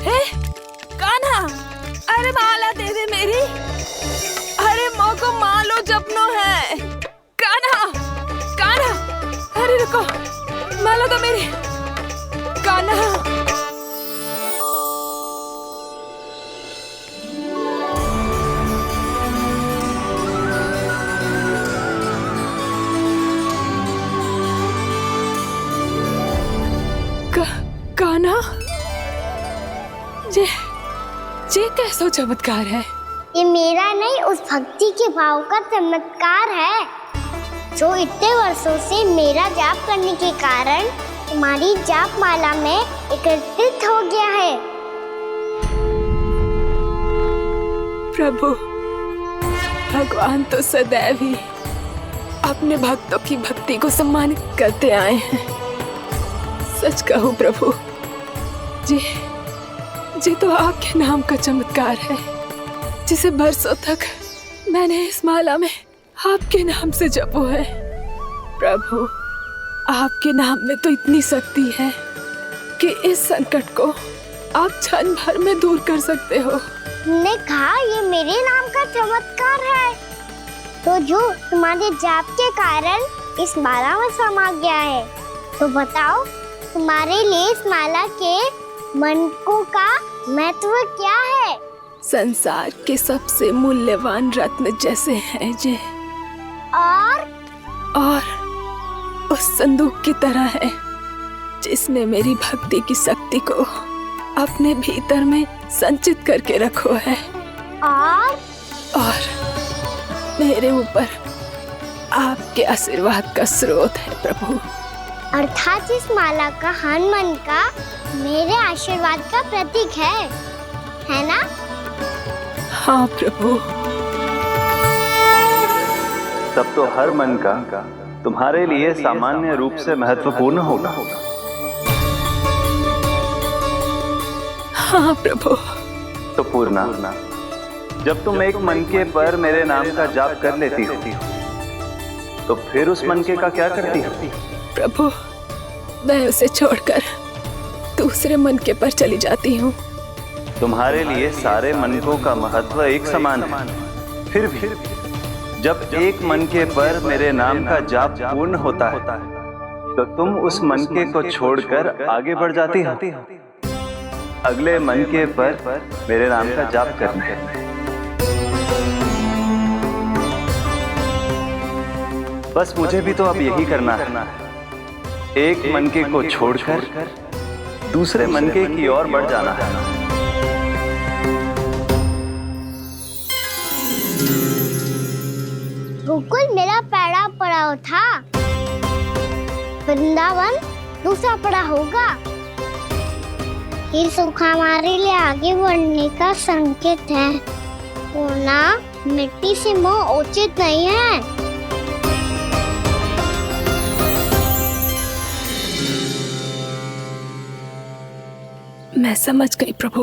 हे कान्हा, अरे माला दे दे मेरी। अरे मोको मालो जपनो है। कान्हा कान्हा, अरे रुको, माला दो मेरी। कान्हा कान्हा, ये कैसा चमत्कार है? ये मेरा नहीं, उस भक्ति के भाव का चमत्कार है जो इतने वर्षों से मेरा जाप करने के कारण तुम्हारी जाप माला में एकत्रित हो गया है। प्रभु, भगवान तो सदैव ही अपने भक्तों की भक्ति को सम्मानित करते आए हैं। सच कहूं प्रभु, जी तो आपके नाम का चमत्कार है, जिसे बरसों तक मैंने इस माला में आपके नाम से जपो है। प्रभु, आपके नाम में तो इतनी शक्ति है कि इस संकट को आप क्षण भर में दूर कर सकते हो। तुमने कहा ये मेरे नाम का चमत्कार है, तो जो तुम्हारे जाप के कारण इस माला में समा गया है, तो बताओ तुम्हारे लिए इस माला के मनकों का महत्व क्या है? संसार के सबसे मूल्यवान रत्न जैसे हैं जे, और उस संदूक की तरह है जिसने मेरी भक्ति की शक्ति को अपने भीतर में संचित करके रखो है। और मेरे ऊपर आपके आशीर्वाद का स्रोत है प्रभु। अर्थात इस माला का हनुमान का मेरे आशीर्वाद का प्रतीक है ना? हाँ प्रभु। तब तो हर मन का तुम्हारे लिए सामान्य रूप से महत्वपूर्ण होगा। हाँ प्रभु। तो पूर्णा, जब तुम एक मनके पर मेरे नाम का जाप कर लेती हो, तो फिर उस मनके का क्या करती हो? प्रभु, मैं उसे छोड़कर दूसरे मनके पर चली जाती हूँ। तुम्हारे लिए सारे मनकों का महत्व एक समान है। फिर भी जब एक मनके पर मेरे नाम का जाप पूर्ण होता है, तो तुम उस मनके को छोड़कर आगे बढ़ जाती हो अगले मनके पर मेरे नाम का जाप करने। बस मुझे भी तो अब यही करना है, एक मनके को छोड़कर दूसरे मनके की ओर बढ़ जाना है। गोकुल मेरा पहला पड़ाव था, वृंदावन दूसरा पड़ा होगा। ये सुख हमारे लिए आगे बढ़ने का संकेत है। पूर्णा, मिट्टी से मोह उचित नहीं है। मैं समझ गई प्रभु।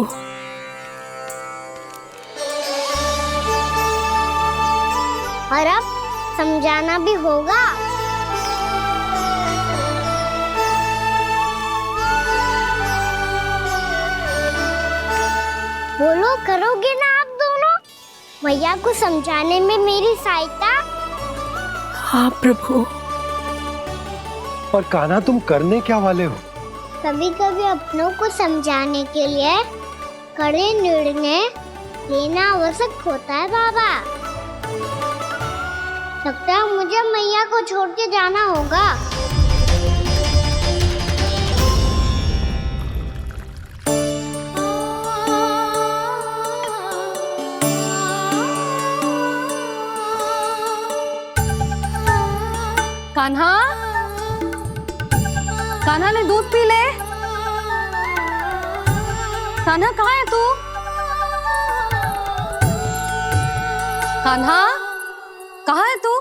और अब समझाना भी होगा। बोलो, करोगे ना आप दोनों? भैया को समझाने में मेरी सहायता। हाँ प्रभु। और कान्हा, तुम करने क्या वाले हो? कभी कभी अपनों को समझाने के लिए कड़े निर्णय लेना आवश्यक होता है बाबा। लगता है मुझे मैया को छोड़ के जाना होगा। कान्हा, कान्हा ने दूध पी ले। कान्हा, कहाँ है तू? कान्हा, कहाँ है तू?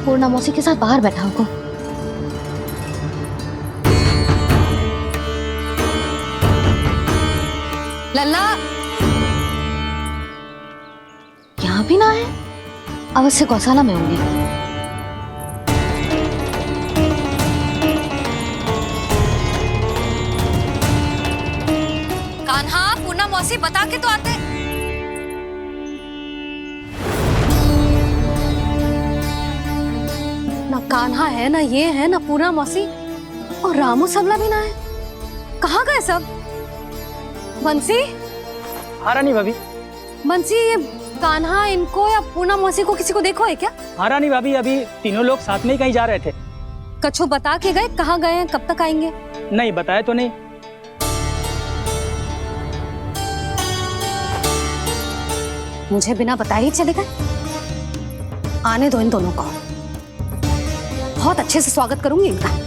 पूर्णा मौसी के साथ बाहर बैठा होगा। लल्ला यहाँ भी ना है। अवश्य गौशाला में होंगे। कान्हा, पूना मौसी बता के तो आते। ना कान्हा है, ना ये है, ना पूना मौसी, और रामू सबला भी ना है। कहाँ गए सब? बंसी? हाँ रानी भाभी। बंसी, ये कान्हा इनको या पूना मौसी को किसी को देखो है क्या? हाँ रानी भाभी, अभी तीनों लोग साथ में ही कहीं जा रहे थे। कछु बता के गए कहाँ गए हैं, कब तक आएंगे? नहीं बताया तो नहीं। मुझे बिना बताए ही चले गए। आने दो इन दोनों को, बहुत अच्छे से स्वागत करूंगी इनका।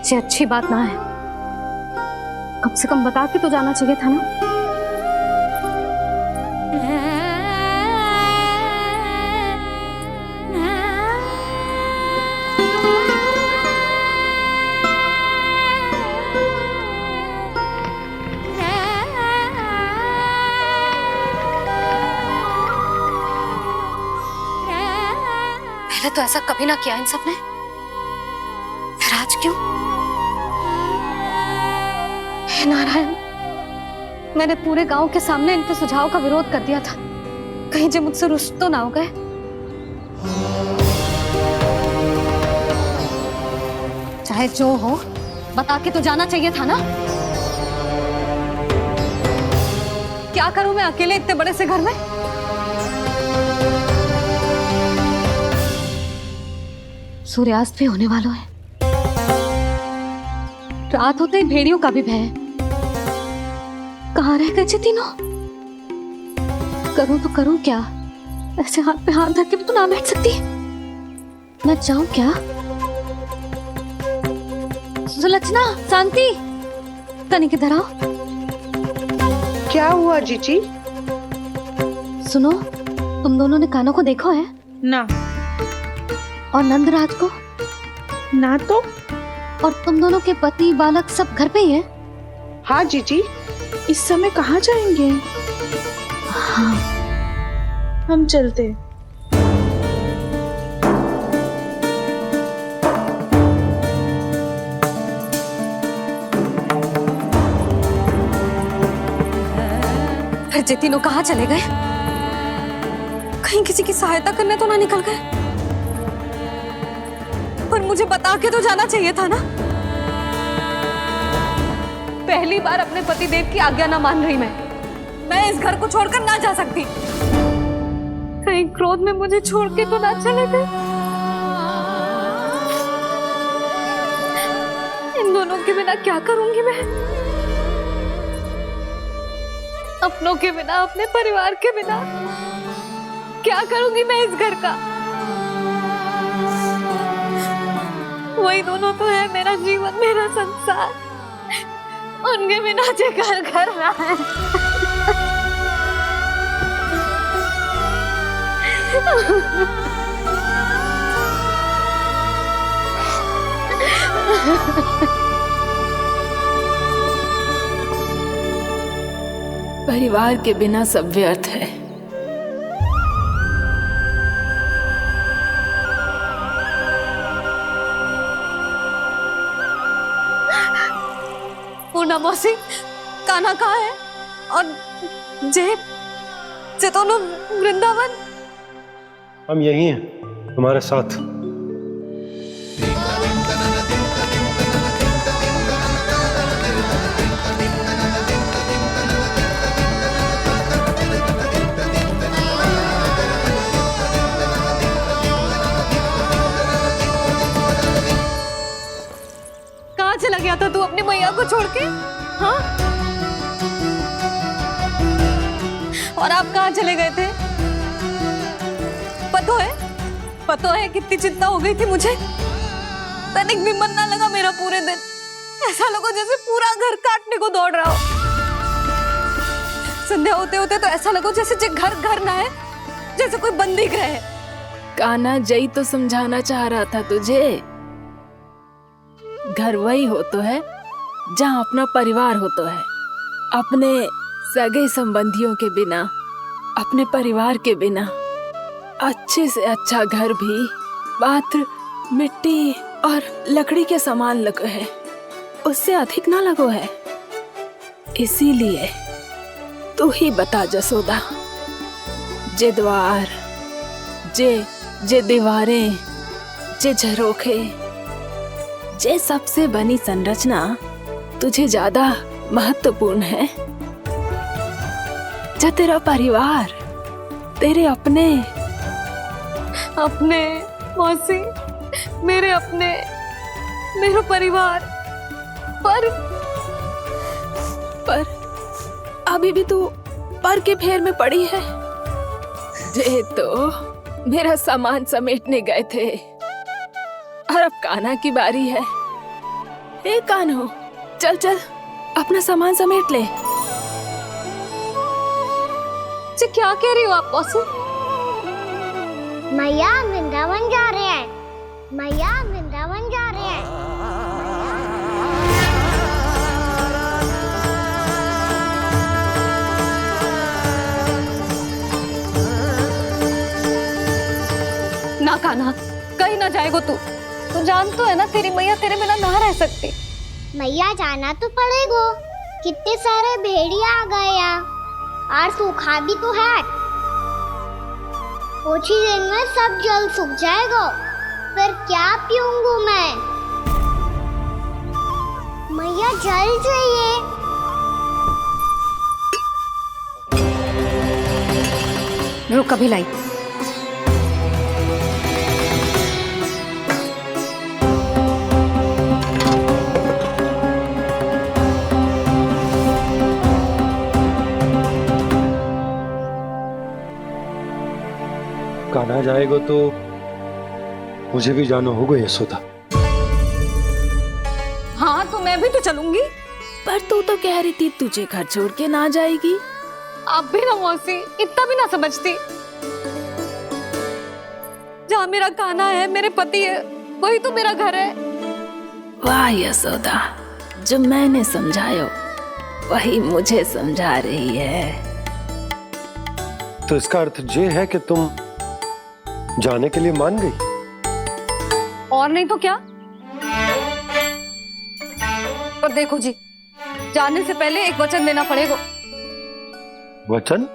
ये अच्छी बात ना है, कम से कम बता के तो जाना चाहिए था ना। पहले तो ऐसा कभी ना किया इन सब ने, फिर आज क्यों? हे नारायण, मैंने पूरे गांव के सामने इनके सुझाव का विरोध कर दिया था, कहीं जे मुझसे रुष्ट तो ना हो गए। चाहे जो हो, बता के तो जाना चाहिए था ना। क्या करूं मैं अकेले इतने बड़े से घर में? सूर्यास्त भी होने वाला है, रात होते ही भेड़ियों का भी भय है। कहाँ रह गए थे तीनों? करूं तो करूं क्या? ऐसे हाथ पे हाथ धर के भी तो ना बैठ सकती। मैं जाऊं क्या? सुलक्षणा, शांति, तनिक इधर आओ। क्या हुआ जीजी? सुनो, तुम दोनों ने कान्हा को देखा है? ना। और नंदराज को? ना तो। और तुम दोनों के पति बालक सब घर पे ही है? हाँ जीजी, इस समय कहाँ जाएंगे? हाँ। हम चलते। फिर जे तीनों कहाँ चले गए? कहीं किसी की सहायता करने तो ना निकल गए? पर मुझे बता के तो जाना चाहिए था ना। पहली बार अपने पति देव की आज्ञा ना मान रही मैं इस घर को छोड़कर ना जा सकती। कहीं क्रोध में मुझे छोड़ के तो ना चले गए। इन दोनों के बिना क्या करूंगी मैं? अपनों के बिना, अपने परिवार के बिना क्या करूंगी मैं इस घर का? वही दोनों तो है मेरा जीवन, मेरा संसार। उनके बिना जे घर घर रहा है। परिवार के बिना सब व्यर्थ है। पूना मौसी, कान्हा कहाँ है? और जे दोनों वृंदावन? हम यही हैं तुम्हारे साथ। कहाँ चला गया था तू अपनी मैया को छोड़ के? हाँ? और आप कहाँ चले गए थे? पता है कितनी चिंता हो गई थी मुझे। तनिक भी मन ना लगा मेरा पूरे दिन। ऐसा लगा जैसे पूरा घर काटने को दौड़ रहा हो। संध्या होते होते तो ऐसा लगो जैसे जे घर घर ना है, जैसे कोई बंदी गृह है। कान्हा जई तो समझाना चाह रहा था तुझे। घर वही हो तो है जहाँ अपना परिवार हो तो है। अपने सगे संबंधियों के बिना, अपने परिवार के बिना अच्छे से अच्छा घर भी मात्र मिट्टी और लकड़ी के समान लगो है, उससे अधिक ना लगो है। इसीलिए तू ही बता जसोदा, जे द्वार, जे दीवारें, जे झरोखे, जे सबसे बनी संरचना तुझे ज्यादा महत्वपूर्ण है? जो तेरा परिवार, तेरे अपने मौसी, मेरा परिवार, पर अभी भी तू पर के फेर में पड़ी है। जे तो मेरा सामान समेटने गए थे और अब कान्हा की बारी है। ए कान्हो, चल चल अपना सामान समेट ले। जी क्या कह रही हो आप मौसी? मैया वृंदावन जा रहे हैं, मैया वृंदावन जा रहे हैं। ना कान्हा, कहीं ना जाएगो तू जान तो है ना तेरी मैया तेरे बिना ना रह सकती। मैया जाना तो पड़ेगा, कितने सारे भेड़िया आ गए यहाँ, और सूखा भी तो है। कुछ ही दिन में सब जल सूख जाएगा, फिर क्या पीऊंगी मैं? मैया जल चाहिए। रुक अभी लाई। कान्हा जाएगा तो मुझे भी जाना होगा यशोदा। हाँ तो मैं भी तो चलूंगी। पर तू तो कह रही थी तुझे घर छोड़ के ना जाएगी। आप भी ना मौसी, इतना भी ना समझती। जहाँ मेरा कान्हा है, मेरे पति है, वही तो मेरा घर है। वाह यशोदा, जो मैंने समझायो वही मुझे समझा रही है। तो इसका अर्थ ये है कि तुम जाने के लिए मान गई? और नहीं तो क्या। पर देखो जी, जाने से पहले एक वचन देना पड़ेगा। वचन?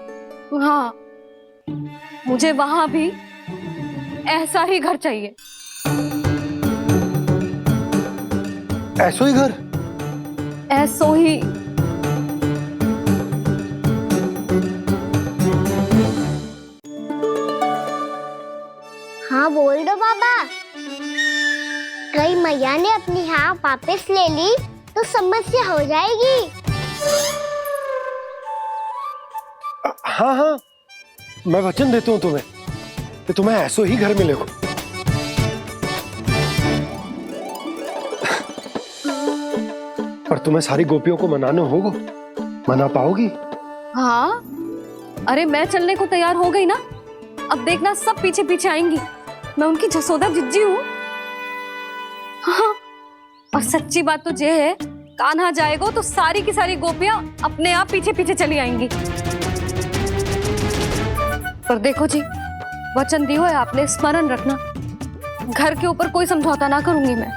हाँ, मुझे वहां भी ऐसा ही घर चाहिए। ऐसो ही घर? ऐसो ही। हाँ बोल दो बाबा। कहीं मैया ने अपनी हाँ वापस ले ली तो समस्या हो जाएगी। हाँ हाँ, मैं वचन देता हूँ तुम्हें कि तुम्हें ऐसो ही घर मिलेगा। पर तुम्हें सारी गोपियों को मनाना होगा। मना पाओगी? हाँ, अरे मैं चलने को तैयार हो गई ना। अब देखना सब पीछे पीछे आएंगी। मैं उनकी जसोदा जिज्जी हूँ। हाँ, और सच्ची बात तो ये है, कान्हा जाएगा तो सारी की सारी गोपियां अपने आप पीछे पीछे चली आएंगी। पर देखो जी, वचन दियो है आपने, स्मरण रखना। घर के ऊपर कोई समझौता ना करूंगी मैं।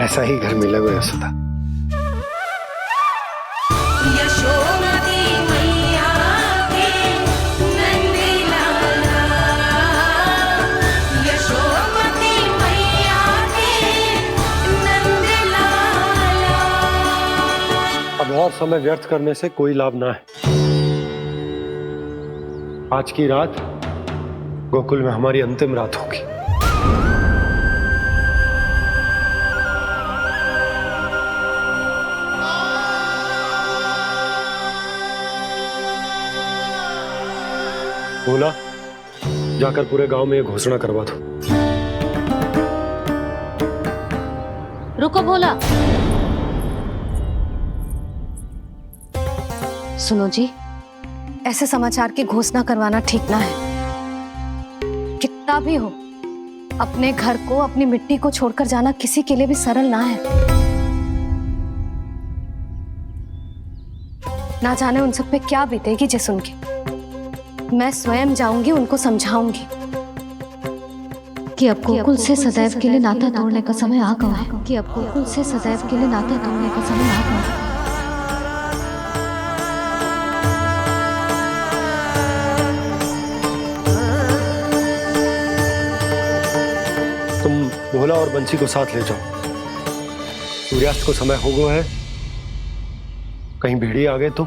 ऐसा ही घर मिलेगा यशोदा। अब और समय व्यर्थ करने से कोई लाभ ना है। आज की रात गोकुल में हमारी अंतिम रात होगी। बोला, जाकर पूरे गांव में ये घोषणा करवा दो। रुको भोला, सुनो जी, ऐसे समाचार की घोषणा करवाना ठीक ना है। कितना भी हो, अपने घर को, अपनी मिट्टी को छोड़कर जाना किसी के लिए भी सरल ना है। ना जाने उन सब पे क्या बीतेगी जे सुन के। मैं स्वयं जाऊंगी, उनको समझाऊंगी कि अब गोकुल से सदैव के लिए नाता तोड़ने का समय आ गया है, कि अब गोकुल से सदैव के लिए नाता तोड़ने का समय आ गया है। तुम भोला और बंसी को साथ ले जाओ। सूर्यास्त को समय हो गया है, कहीं भेड़िए आ गए तो।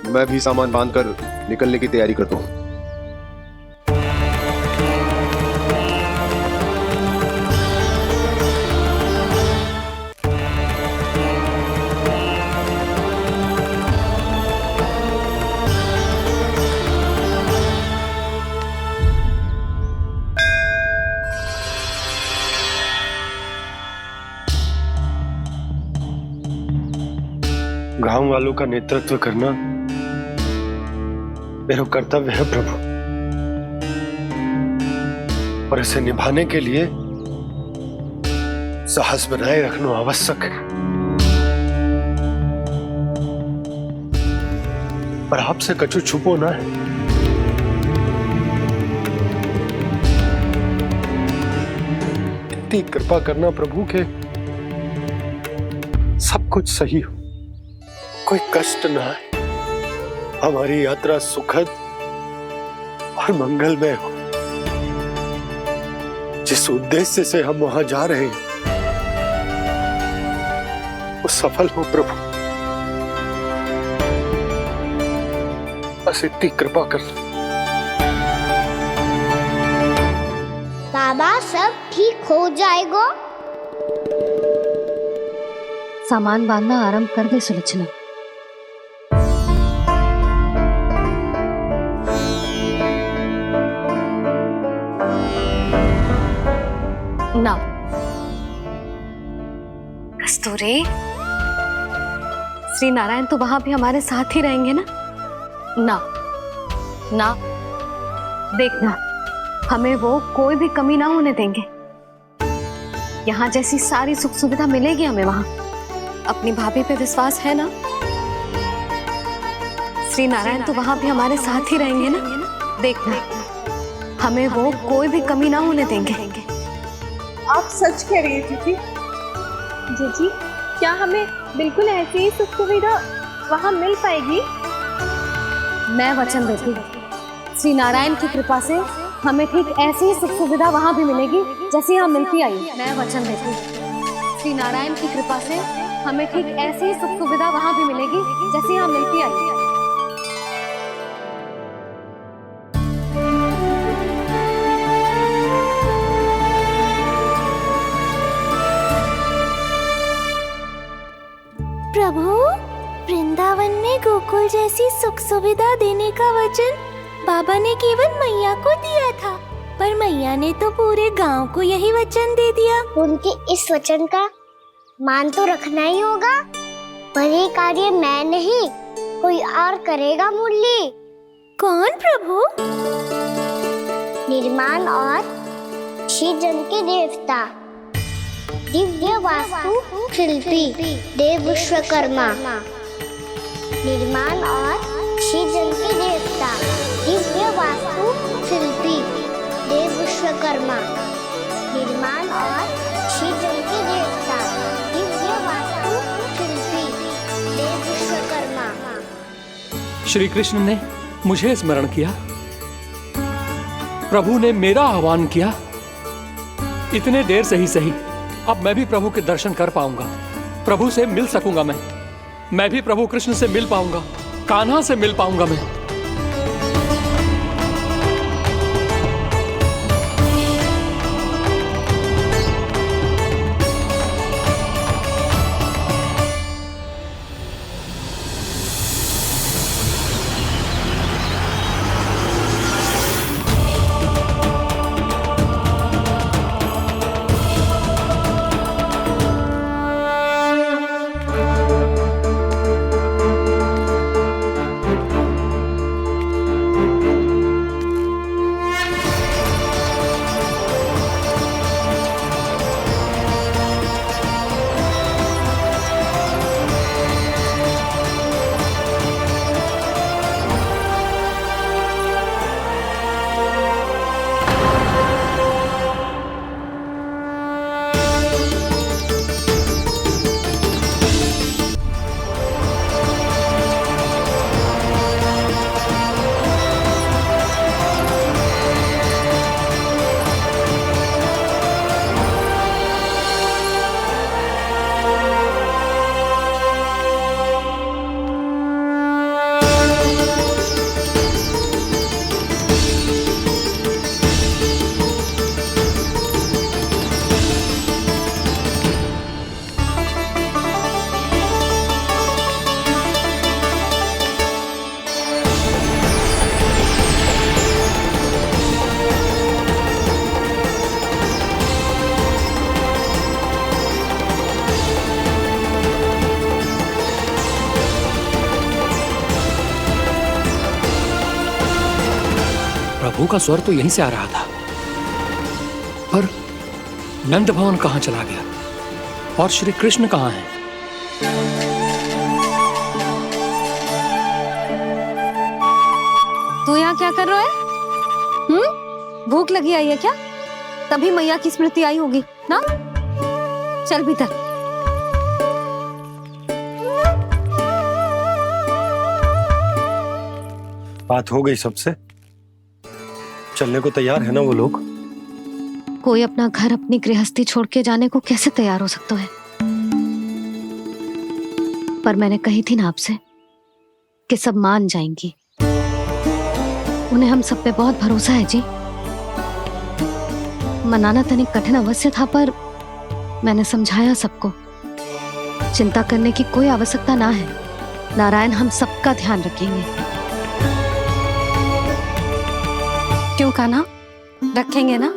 मैं भी सामान बांधकर निकलने की तैयारी करता हूँ। गांव वालों का नेतृत्व करना मेरा कर्तव्य है प्रभु, और इसे निभाने के लिए साहस बनाए रखना आवश्यक है। पर आपसे कछु छुपो ना है। इतनी कृपा करना प्रभु के सब कुछ सही हो, कोई कष्ट ना है, हमारी यात्रा सुखद और मंगलमय हो। जिस उद्देश्य से हम वहां जा रहे हैं वो सफल हो प्रभु, बस इतनी कृपा कर। बाबा सब ठीक हो जाएगा। सामान बांधना आरंभ कर दे सुलोचना। ना कस्तूरी, श्री नारायण तो वहां भी हमारे साथ ही रहेंगे ना? ना ना, देखना, हमें वो कोई भी कमी ना होने देंगे। यहाँ जैसी सारी सुख सुविधा मिलेगी हमें वहां। अपनी भाभी पे विश्वास है ना? श्री नारायण तो वहां भी हमारे साथ ही रहेंगे ना? देखना, हमें वो कोई भी कमी ना होने देंगे। आप सच कह रही है जीजी। जीजी, क्या हमें बिल्कुल ऐसी ही सुख सुविधा वहाँ मिल पाएगी? मैं वचन देती हूँ, श्री नारायण की कृपा से हमें ठीक ऐसी ही सुख सुविधा वहाँ भी मिलेगी जैसी यहाँ मिलती आई। मैं वचन देती हूँ, श्री नारायण की कृपा से हमें ठीक ऐसी ही सुख सुविधा वहाँ भी मिलेगी जैसी यहाँ मिलती आई। प्रभु, वृंदावन में गोकुल जैसी सुख सुविधा देने का वचन बाबा ने केवल मैया को दिया था, पर मैया ने तो पूरे गांव को यही वचन दे दिया। उनके इस वचन का मान तो रखना ही होगा, पर ये कार्य मैं नहीं, कोई और करेगा। मुरली कौन प्रभु? निर्माण और सृजन के देवता, दिव्य वास्तु शिल्पी देव विश्वकर्मा। निर्माण और सृजन के देवता, दिव्य वास्तु शिल्पी देव विश्वकर्मा। निर्माण और सृजन के देवता, दिव्य वास्तु शिल्पी देव विश्वकर्मा। श्री कृष्ण ने मुझे स्मरण किया, प्रभु ने मेरा आह्वान किया। इतने देर से ही सही, अब मैं भी प्रभु के दर्शन कर पाऊंगा, प्रभु से मिल सकूंगा। मैं भी प्रभु कृष्ण से मिल पाऊंगा, कान्हा से मिल पाऊंगा मैं। प्रभु का स्वर तो यहीं से आ रहा था, पर नंद भवन कहाँ चला गया और श्री कृष्ण कहाँ हैं? तू यहाँ क्या कर रहा है? भूख लगी आई है क्या? तभी मैया की स्मृति आई होगी ना? चल भीतर। बात हो गई सबसे? चलने को तैयार है ना वो लोग? कोई अपना घर अपनी गृहस्थी छोड़ के जाने को कैसे तैयार हो सकता है? पर मैंने कही थी ना आपसे कि सब मान जाएंगी। उन्हें हम सब पे बहुत भरोसा है जी। मनाना तनिक कठिन अवश्य था, पर मैंने समझाया सबको। चिंता करने की कोई आवश्यकता ना है। नारायण हम सबका ध्यान रखेंगे। क्यों कान्हा, रखेंगे ना?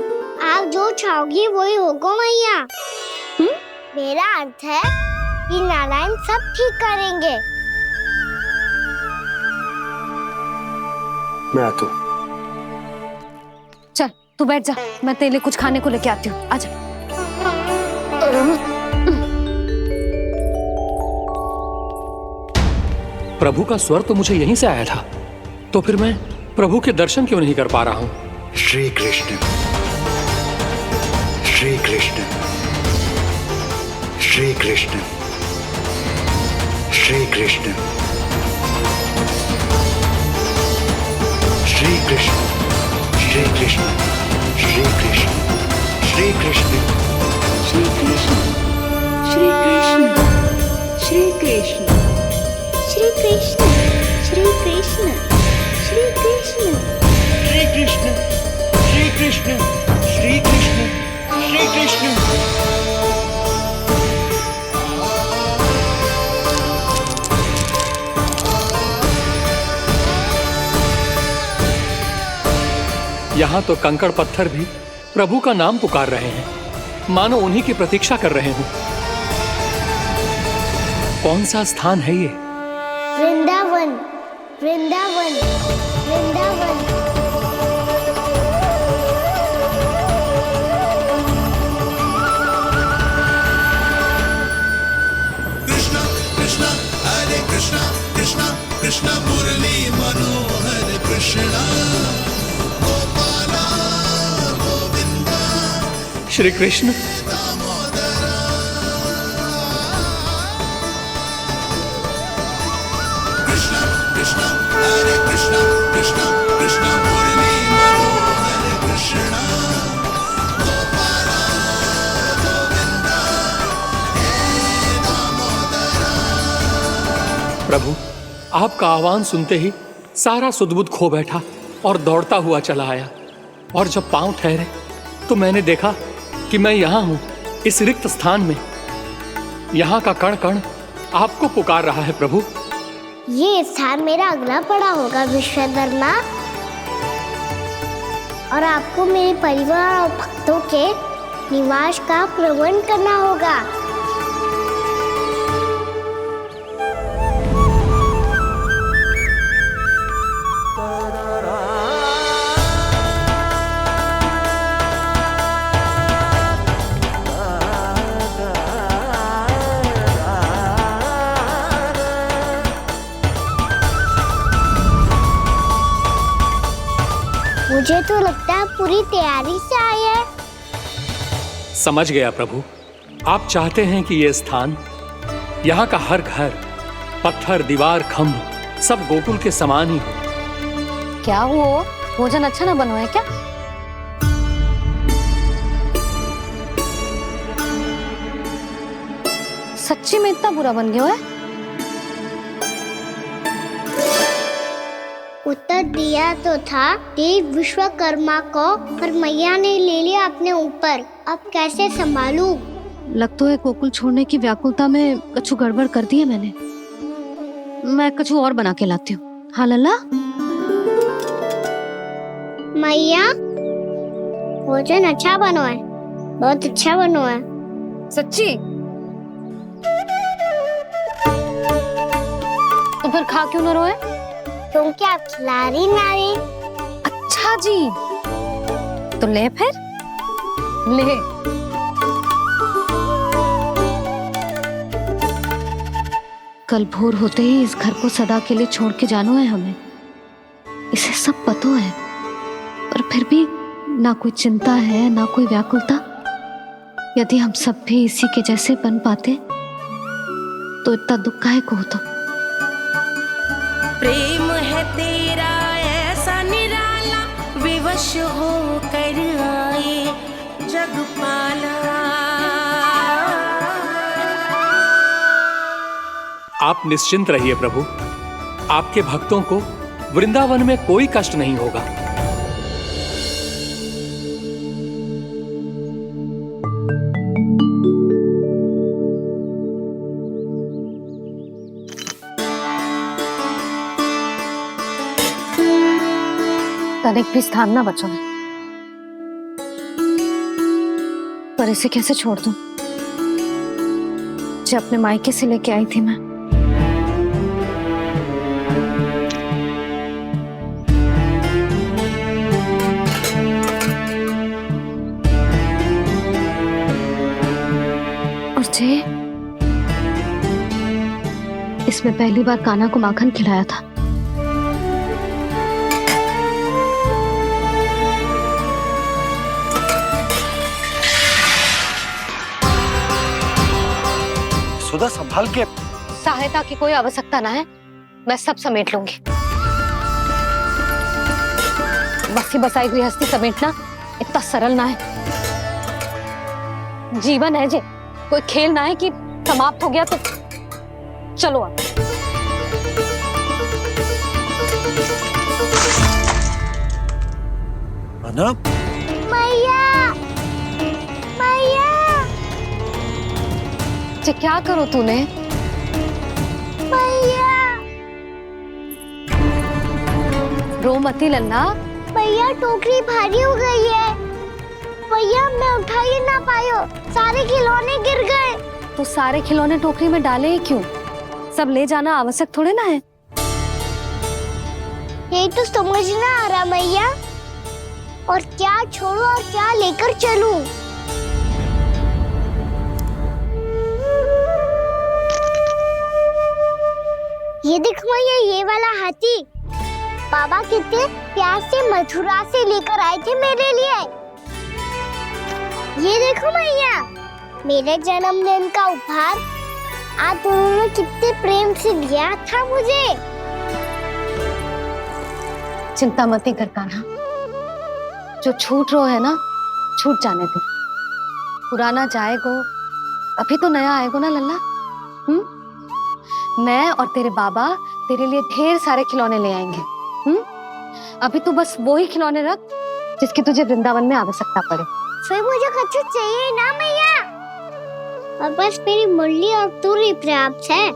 आप जो चाहोगी वही होगा मैया। मेरा अर्थ है कि नारायण सब ठीक करेंगे। मैं आता हूं। चल तू बैठ जा, मैं तेरे लिए कुछ खाने को लेके आती हूँ। आजा। प्रभु का स्वर तो मुझे यहीं से आया था, तो फिर मैं प्रभु के दर्शन क्यों नहीं कर पा रहा हूँ? श्री कृष्ण, श्री कृष्ण, श्री कृष्ण, श्री कृष्ण, श्री कृष्ण, श्री कृष्ण, श्री कृष्ण, श्री कृष्ण, श्री कृष्ण, श्री कृष्ण, श्री कृष्ण, श्री कृष्ण, श्री कृष्ण, श्री कृष्ण, श्री कृष्ण, श्री कृष्ण, श्री कृष्ण, श्री कृष्ण। यहाँ तो कंकड़ पत्थर भी प्रभु का नाम पुकार रहे हैं, मानो उन्हीं की प्रतीक्षा कर रहे हों। कौन सा स्थान है ये? वृंदावन, वृंदावन, वृंदावन। कृष्णा कृष्णा हरे कृष्णा, कृष्णा कृष्णा मुरली मनोहर कृष्णा, गोपाला गोविंदा श्री कृष्ण। कृष्णा कृष्णा हरे कृष्णा, कृष्णा कृष्णा मुरली मनोहर कृष्णा, गोपाला गोविंदा हे दामोदरा। प्रभु, आपका आह्वान सुनते ही सारा सुध-बुध खो बैठा और दौड़ता हुआ चला आया, और जब पांव ठहरे तो मैंने देखा कि मैं यहाँ हूँ, इस रिक्त स्थान में। यहाँ का कण कण आपको पुकार रहा है प्रभु। ये स्थान मेरा अगला पड़ा होगा विश्वकर्मा, और आपको मेरे परिवार और भक्तों के निवास का प्रबंध करना होगा। मुझे तो लगता है पूरी तैयारी से आए हैं। समझ गया प्रभु, आप चाहते हैं कि ये स्थान, यहाँ का हर घर, पत्थर, दीवार, खम्भ सब गोकुल के समान ही हो। क्या हुआ? भोजन अच्छा ना बना है क्या? सच्ची में इतना बुरा बन गया है? उत्तर दिया तो था देव विश्वकर्मा को, पर मैया ने ले लिया अपने ऊपर। अब कैसे संभालूं? लगता है गोकुल छोड़ने की व्याकुलता में कछु गड़बड़ कर दी है मैंने। मैं कछु और बना के लाती हूँ। हाँ लल्ला? मैया, भोजन अच्छा बनो है, बहुत अच्छा बनो है। सच्ची? तो फिर खा क्यों न रोए? तुम क्या खिला रही नारी? अच्छा हाँ जी, तो ले फिर ले। कल भोर होते ही इस घर को सदा के लिए छोड़ के जाना है हमें, इसे सब पता है, पर फिर भी ना कोई चिंता है ना कोई व्याकुलता। यदि हम सब भी इसी के जैसे बन पाते तो इतना दुख काहे को होता। प्रेम है तेरा ऐसा निराला, विवश हो कर आए जग पाला। आप निश्चिंत रहिए प्रभु, आपके भक्तों को वृंदावन में कोई कष्ट नहीं होगा। तनिक भी स्थान ना बचो है, पर इसे कैसे छोड़ दूं जो अपने मायके से लेके आई थी मैं। और जे इसमें पहली बार कान्हा को माखन खिलाया था। सुधा संभाल के। सहायता की कोई आवश्यकता ना है, मैं सब समेट लूंगी। बसी बसाई गृहस्थी समेटना इतना सरल ना है। जीवन है जे, कोई खेल ना है कि समाप्त हो गया तो चलो अब। मैया, मैया, जे क्या करो तूने? मैया, रो मती लन्ना। भैया टोकरी भारी हो गई है। भैया मैं उठा ही ना पायो, सारे खिलौने गिर गए। तो सारे खिलौने टोकरी में डाले ही क्यों? सब ले जाना आवश्यक थोड़े ना है। यही तो समझ ना आ रहा मैया, और क्या छोड़ू और क्या लेकर चलूं? ये देख मैया, ये वाला हाथी बाबा कितने प्यार से मथुरा से लेकर आए थे मेरे लिए। ये देखो मैया, मेरे जन्मदिन का उपहार आप दोनों ने कितने प्रेम से दिया था मुझे। चिंता मत कर कान्हा, जो छूट रो है ना छूट जाने दे। पुराना जाएगो, अभी तो नया आएगो ना लल्ला। मैं और तेरे बाबा तेरे लिए ढेर सारे खिलौने ले आएंगे। अभी तू बस वो ही खिलौने रख जिसकी तुझे वृंदावन में आवश्यकता पड़े। फिर मुझे कुछ चाहिए ना मैया, और बस मेरी मुरली और तुरी पर्याप्त है।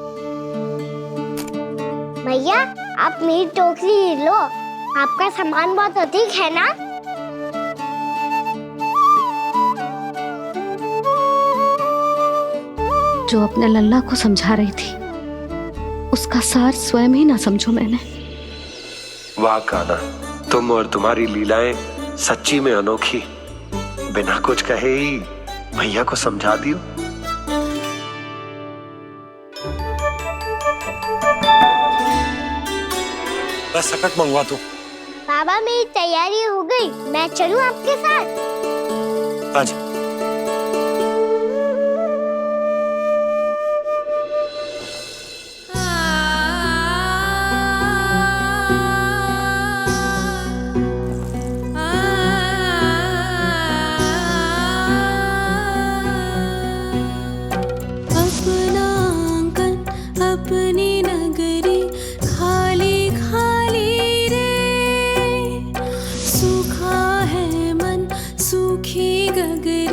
भैया आप मेरी टोकरी लो, आपका सामान बहुत अधिक है ना। जो अपने लल्ला को समझा रही थी उसका सार स्वयं ही ना समझो मैंने। वाह कान्हा, तुम और तुम्हारी लीलाएं सच्ची में अनोखी। बिना कुछ कहे ही भैया को समझा दियो। बस सकट मंगवा दो। बाबा मेरी तैयारी हो गई, मैं चलूं आपके साथ? आजा। अपनी नगरी खाली खाली रे, सूखा है मन सूखी गगरी।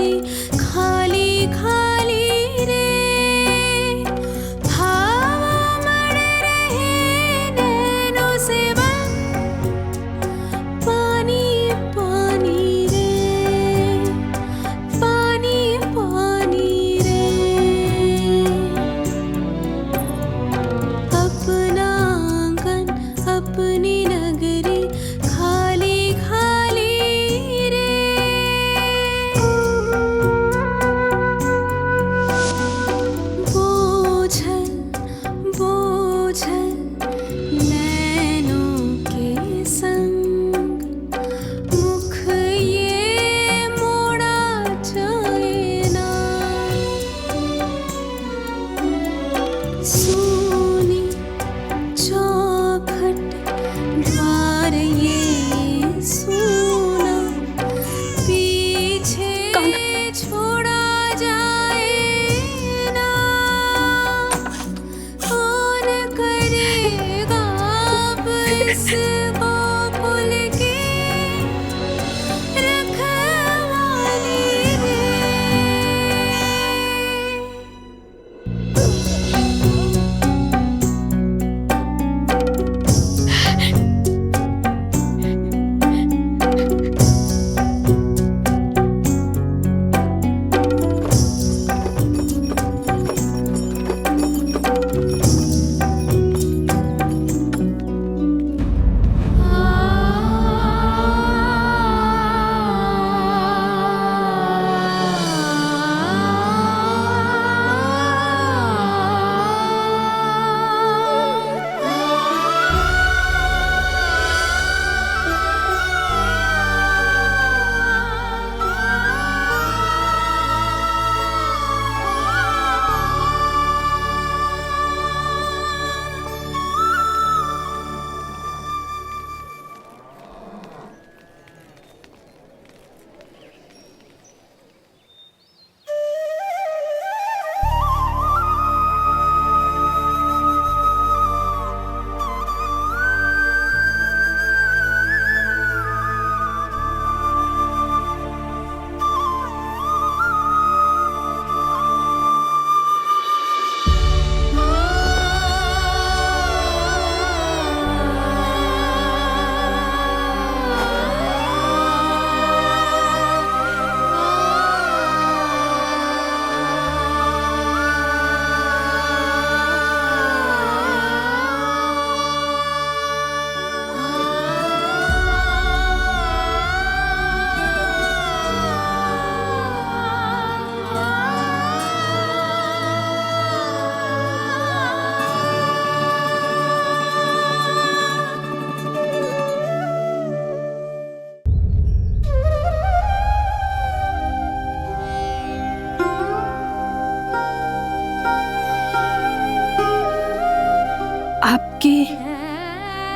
आपके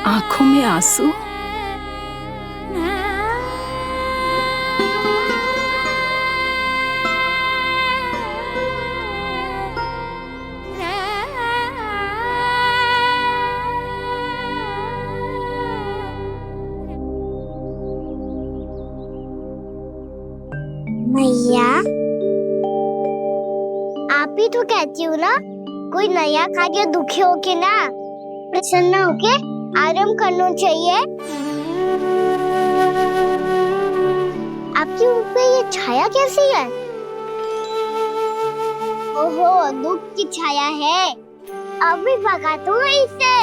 आंखों में आंसू? मैया, आप ही तो कहती हो ना, कोई नया कार्य दुखी होके ना प्रसन्न होके आराम करना चाहिए। आपके मुंह पे ये छाया कैसी है? ओहो, दुख की छाया है। अभी भगा दूं इसे।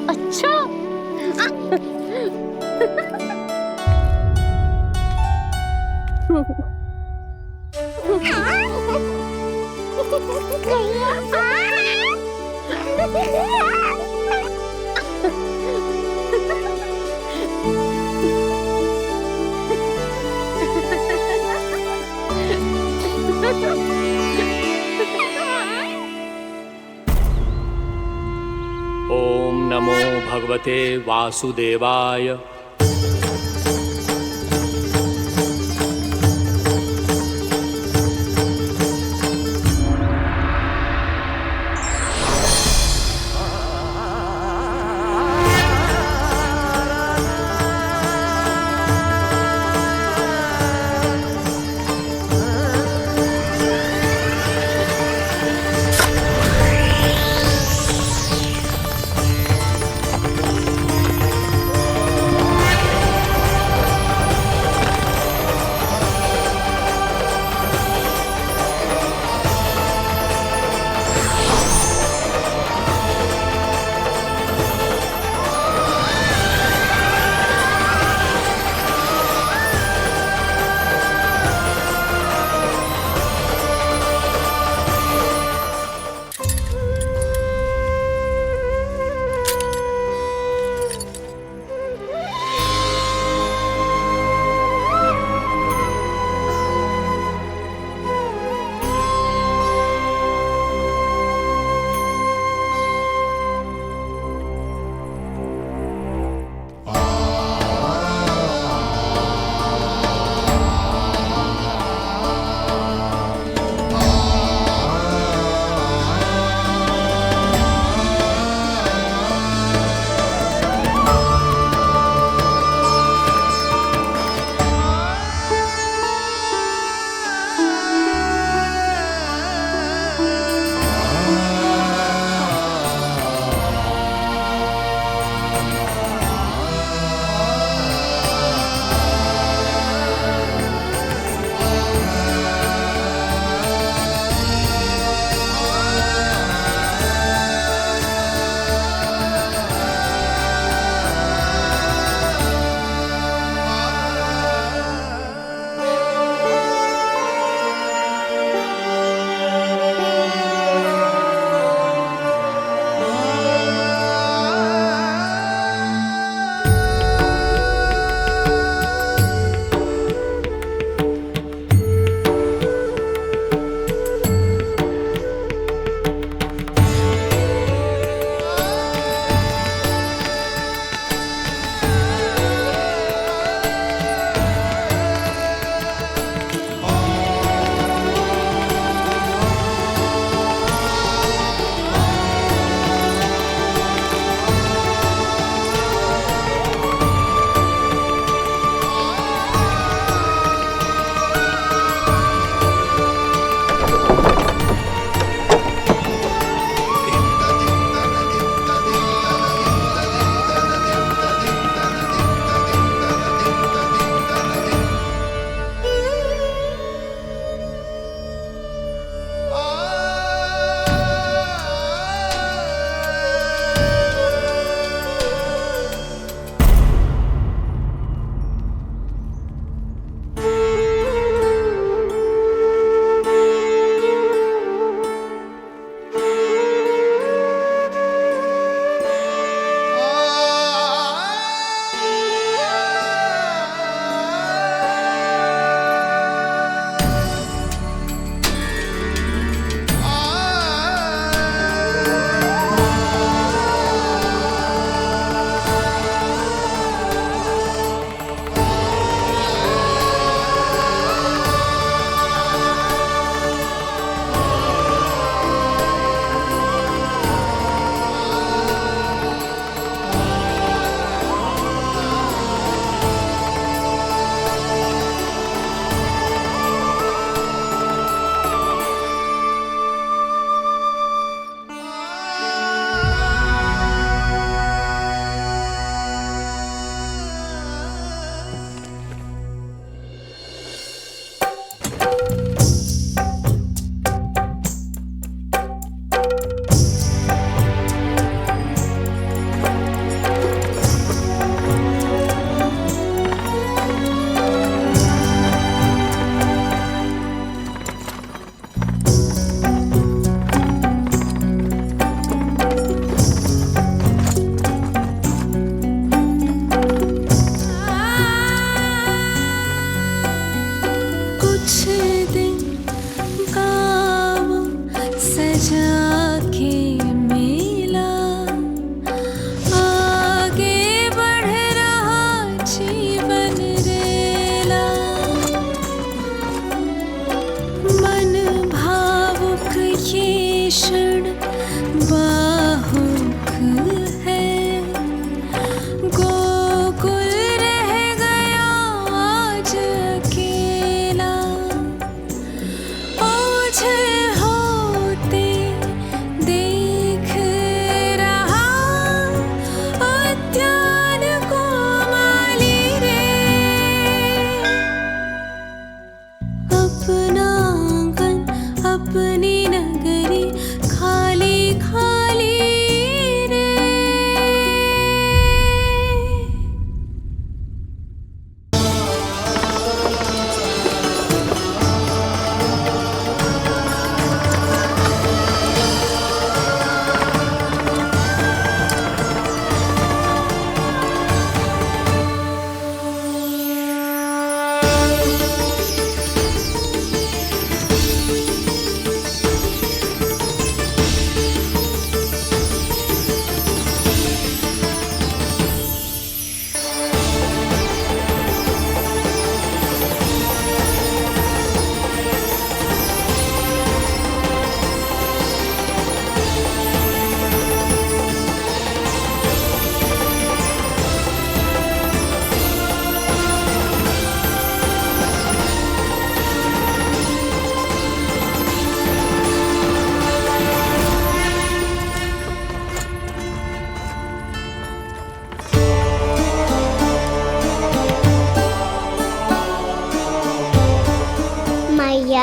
अच्छा। ओम नमो भगवते वासुदेवाय।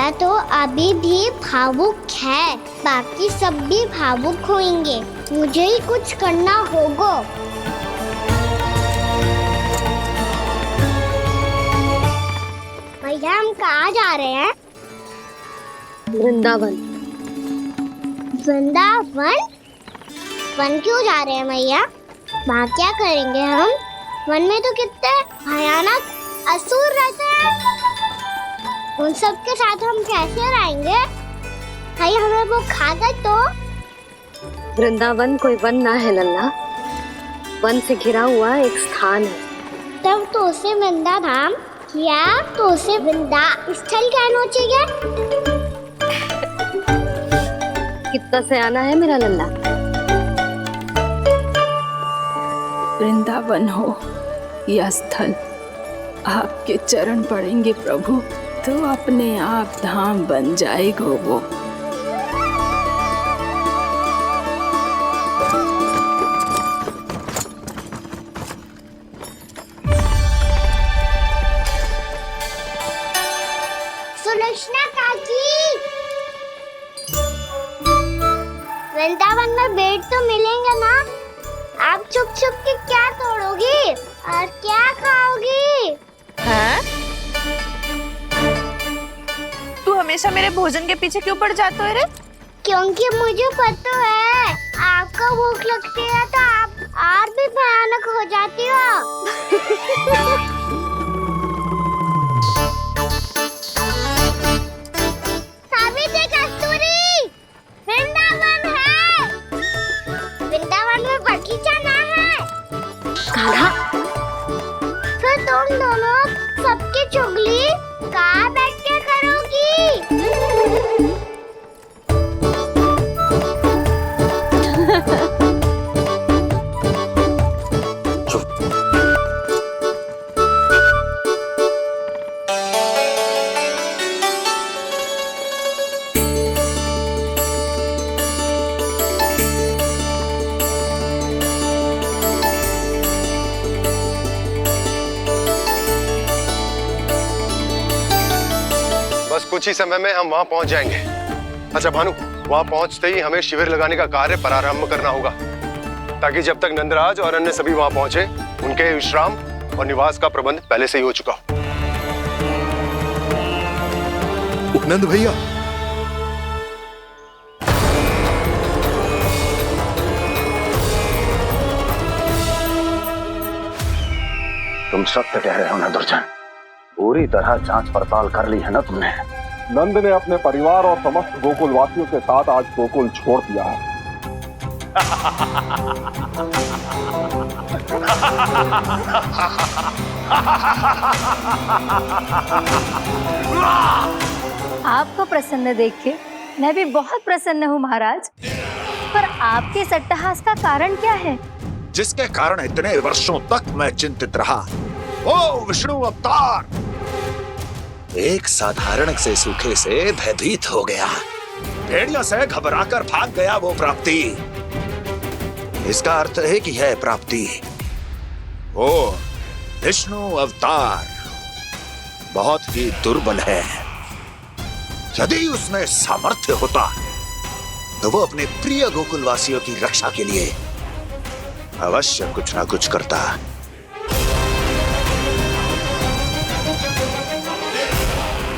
मैया तो अभी भी भावुक है, बाकी सब भी भावुक होंगे। मुझे ही कुछ करना होगा। भैया हम कहाँ जा रहे हैं? वृंदावन। वृंदावन? वन क्यों जा रहे हैं भैया? वहाँ क्या करेंगे हम? वन में तो कितने भयानक असुर रहते हैं। उन सब के साथ हम कैसे रहेंगे? कहीं हमें वो खा गए तो? वृंदावन कोई वन ना है लल्ला, वन से घिरा हुआ एक स्थान है। तब तो उसे वृंदा धाम या तो उसे वृंदा स्थल कहना चाहिए। कितना सयाना है मेरा लल्ला। वृंदावन हो या स्थल, आपके चरण पड़ेंगे प्रभु तो अपने आप धाम बन जाएगा वो। सुलक्षणा काकी, वृंदावन में बेट तो मिलेंगे ना? आप छुप छुप के क्या तोड़ोगी और क्या खाओगी? हाँ? तू हमेशा मेरे भोजन के पीछे क्यों पड़ जाते हो रे? क्योंकि मुझे पता है आपको भूख लगती है तो आप और भी भयानक हो जाती हो। सावित्री, कस्तूरी, वृंदावन है। वृंदावन में बगीचा ना है। कान्हा, फिर तुम दोनों सबकी चुगली कहाँ बैठ के करोगी? बस कुछ ही समय में हम वहां पहुंच जाएंगे। अच्छा भानु, वहां पहुंचते ही हमें शिविर लगाने का कार्य प्रारंभ करना होगा, ताकि जब तक नंदराज और अन्य सभी वहां पहुंचे उनके विश्राम और निवास का प्रबंध पहले से ही हो चुका हो। उपनंद भैया, तुम सत्य कह रहे हो ना दुर्जन? पूरी तरह जांच पड़ताल कर ली है ना तुमने? नंद ने अपने परिवार और समस्त गोकुल वासियों के साथ आज गोकुल छोड़ दिया है। आपको प्रसन्न देख के मैं भी बहुत प्रसन्न हूँ महाराज, पर आपके इस अट्टहास का कारण क्या है? जिसके कारण इतने वर्षों तक मैं चिंतित रहा, ओ विष्णु अवतार, एक साधारण से सूखे से भयभीत हो गया, भेड़ियों से घबराकर भाग गया वो प्राप्ति। इसका अर्थ है कि यह प्राप्ति वो विष्णु अवतार बहुत ही दुर्बल है। यदि उसमें सामर्थ्य होता तो वो अपने प्रिय गोकुलवासियों की रक्षा के लिए अवश्य कुछ ना कुछ करता।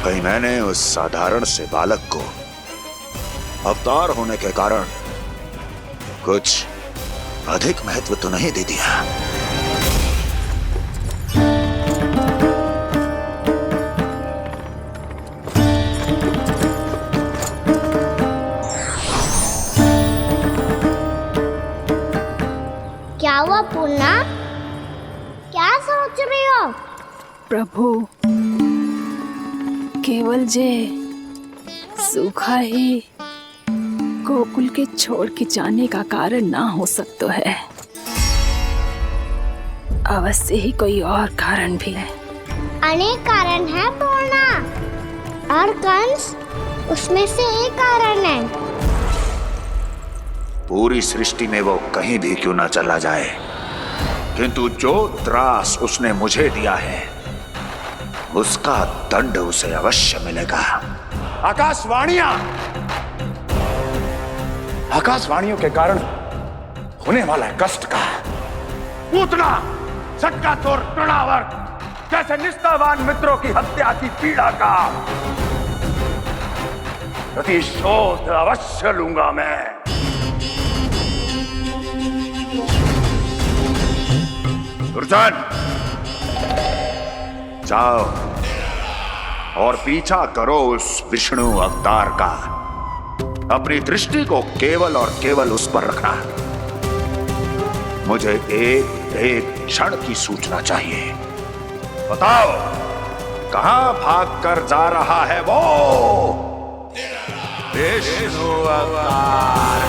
कहीं मैंने उस साधारण से बालक को अवतार होने के कारण कुछ अधिक महत्व तो नहीं दे दिया। क्या हुआ पूर्णा? क्या सोच रही हो? प्रभु, केवल जे सूखा ही गोकुल के छोड़ के जाने का कारण ना हो सकता है, अवश्य ही कोई और कारण भी है। अनेक कारण है पूर्णा, और कंस उसमें से एक कारण है। पूरी सृष्टि में वो कहीं भी क्यों ना चला जाए, किंतु जो त्रास उसने मुझे दिया है उसका दंड उसे अवश्य मिलेगा। आकाशवाणियों के कारण होने वाला कष्ट का पूतना सटका चोर तृणावर्त जैसे निष्ठावान मित्रों की हत्या की पीड़ा का प्रतिशोध अवश्य लूंगा मैं। दुर्जन, जाओ और पीछा करो उस विष्णु अवतार का। अपनी दृष्टि को केवल और केवल उस पर रखना। मुझे एक क्षण की सूचना चाहिए। बताओ कहां भागकर जा रहा है वो विष्णु अवतार?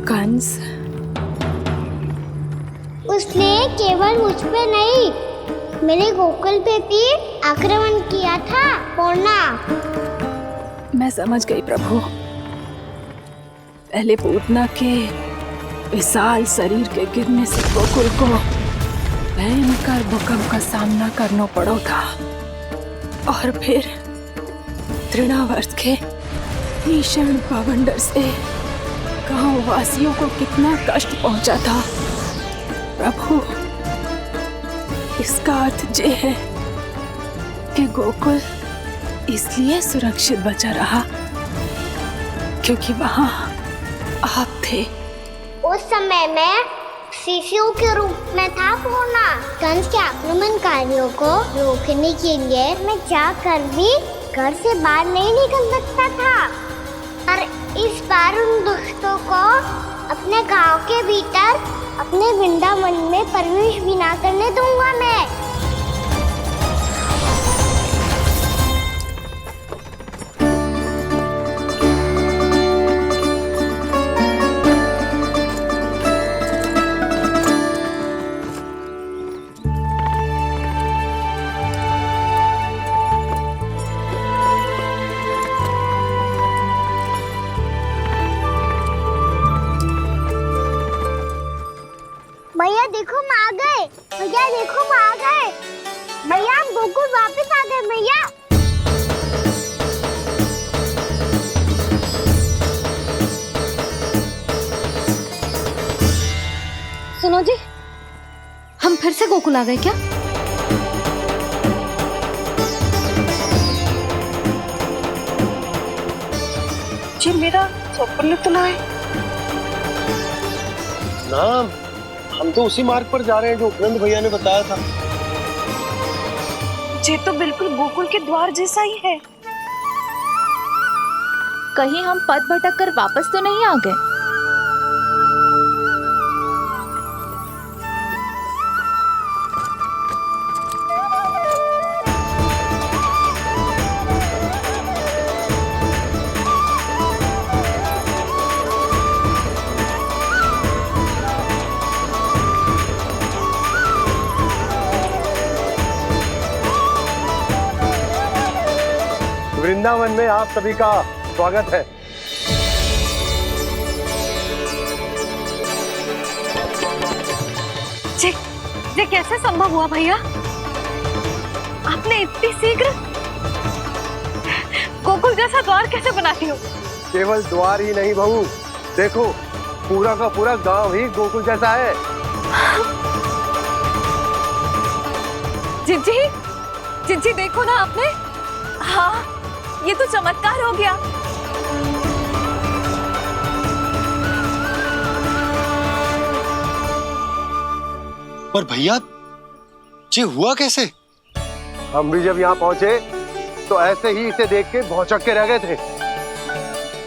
कंस, उसने केवल मुझ पे नहीं, मेरे गोकुल पे भी आक्रमण किया था पूर्णा। मैं समझ गई प्रभु। पहले पूतना के विशाल शरीर के गिरने से गोकुल को भयंकर भूकंप का सामना करना पड़ा था, और फिर तृणावर्त के भीषण पावंडर से गांव वासियों को कितना कष्ट पहुंचा था। प्रभु, इसका अर्थ ये है कि गोकुल इसलिए सुरक्षित बचा रहा क्योंकि वहां आप थे। उस समय मैं शिशु के रूप में था पूर्णा। कंस के आक्रमणकारियों को रोकने के लिए मैं जाकर भी घर से बाहर नहीं निकल सकता था, और इस बार उन दुष्टों को अपने गांव के भीतर अपने वृंदावन में प्रवेश भी ना करने दूंगा मैं। भैया देखो हम आ गए, भैया देखो हम आ गए, भैया हम गोकुल वापस आ गए भैया। सुनो जी, हम फिर से गोकुल आ गए क्या? जी मेरा स्वप्न तो ना है। ना, हम तो उसी मार्ग पर जा रहे हैं जो उपनंद भैया ने बताया था। ये तो बिल्कुल गोकुल के द्वार जैसा ही है। कहीं हम पथ भटक कर वापस तो नहीं आ गए? वृंदावन में आप सभी का स्वागत है। ये कैसे संभव हुआ भैया? आपने इतनी शीघ्र गोकुल जैसा द्वार कैसे बनाती हो? केवल द्वार ही नहीं बहू, देखो पूरा का पूरा गांव ही गोकुल जैसा है। जिज्जी, जिज्जी देखो ना आपने। हाँ, ये तो चमत्कार हो गया। पर भैया ये हुआ कैसे? हम भी जब यहाँ पहुंचे तो ऐसे ही इसे देख के भौचक के रह गए थे,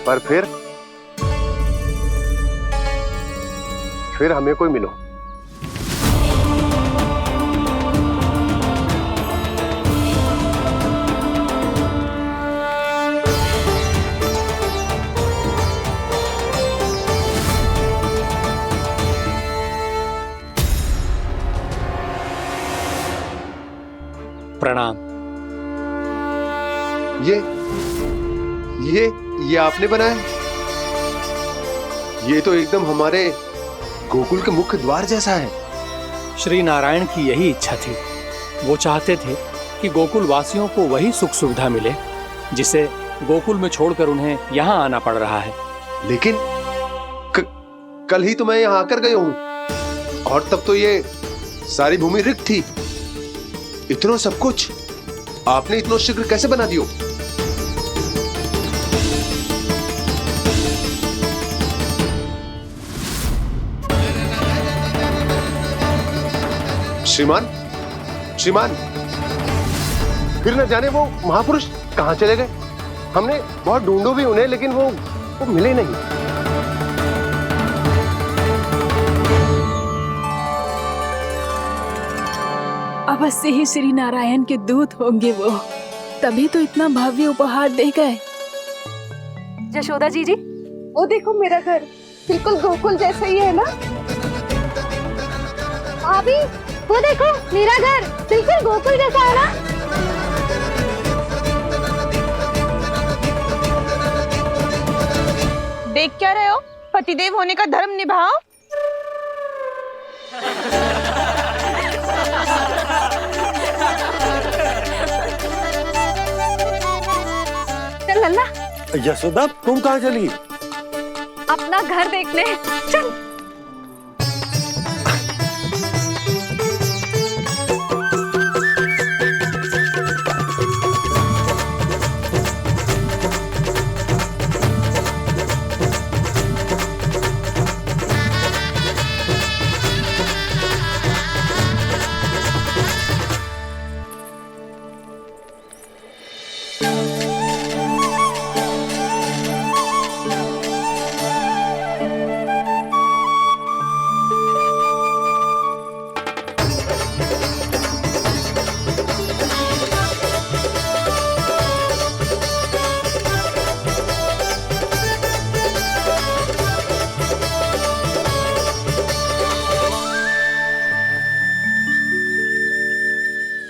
पर फिर हमें कोई मिलो। प्रणाम। ये आपने बनाया? ये तो एकदम हमारे गोकुल के मुख्य द्वार जैसा है। श्री नारायण की यही इच्छा थी। वो चाहते थे कि गोकुल वासियों को वही सुख सुविधा मिले जिसे गोकुल में छोड़कर उन्हें यहाँ आना पड़ रहा है। लेकिन कल ही तो मैं यहाँ आकर गया हूँ और तब तो ये सारी भूमि रिक्त थी। इतना सब कुछ आपने इतना शीघ्र कैसे बना दियो? श्रीमान, श्रीमान, फिर न जाने वो महापुरुष कहां चले गए। हमने बहुत ढूंढो भी उन्हें, लेकिन वो मिले नहीं। अवश्य ही श्री नारायण के दूत होंगे वो, तभी तो इतना भव्य उपहार दे गए। यशोदा जी, वो देखो मेरा घर बिल्कुल गोकुल जैसा ही है ना। भाभी, वो देखो मेरा घर बिल्कुल गोकुल जैसा है ना। देख क्या रहे हो? पतिदेव होने का धर्म निभाओ। चल लल्ला, यशोदा, तुम कहाँ चली? अपना घर देखने चल।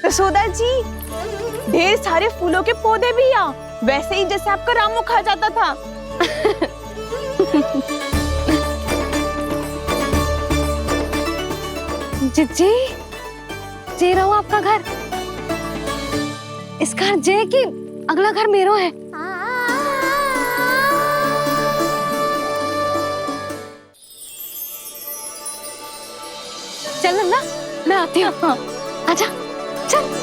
यशोदा जी, ढेर सारे फूलों के पौधे भी यहाँ, वैसे ही जैसे आपका रामू खा जाता था। जी, जे रहो आपका घर। इस घर जे की अगला घर मेरो है। चल ना, मैं आती हूँ। हाँ, आजा, चल।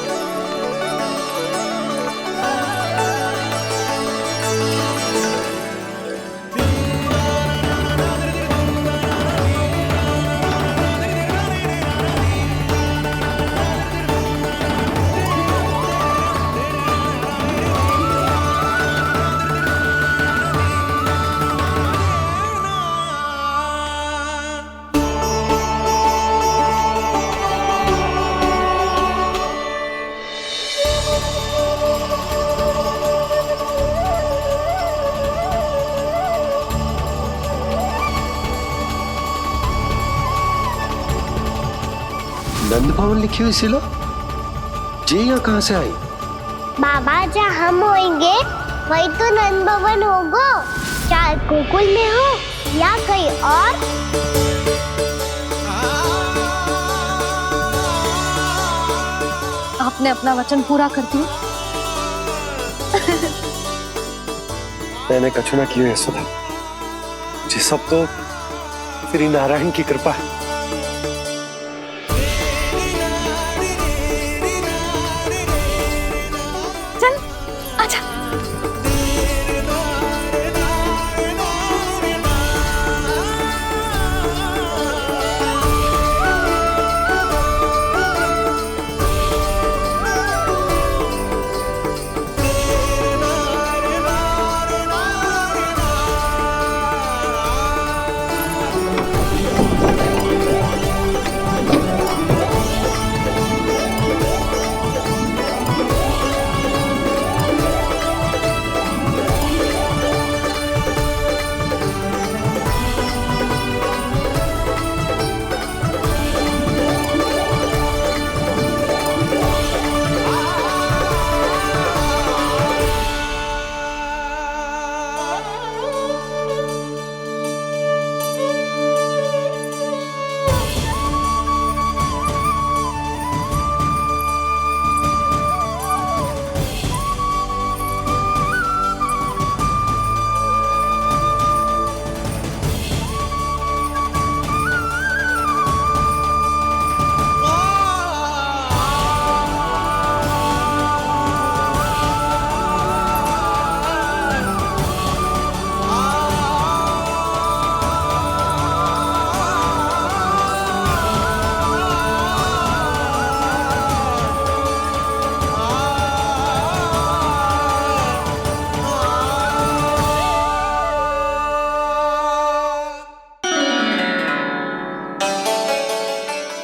नंद भवन लिखी हुई सिलो, जी यहाँ कहाँ से आई? बाबा, जहाँ हम होंगे वही तो नंद भवन होगा। चाहे गोकुल में हो या कहीं और। आपने अपना वचन पूरा कर दिया। मैंने कछु ना किया यशोदा, जी सब तो श्री नारायण की कृपा है।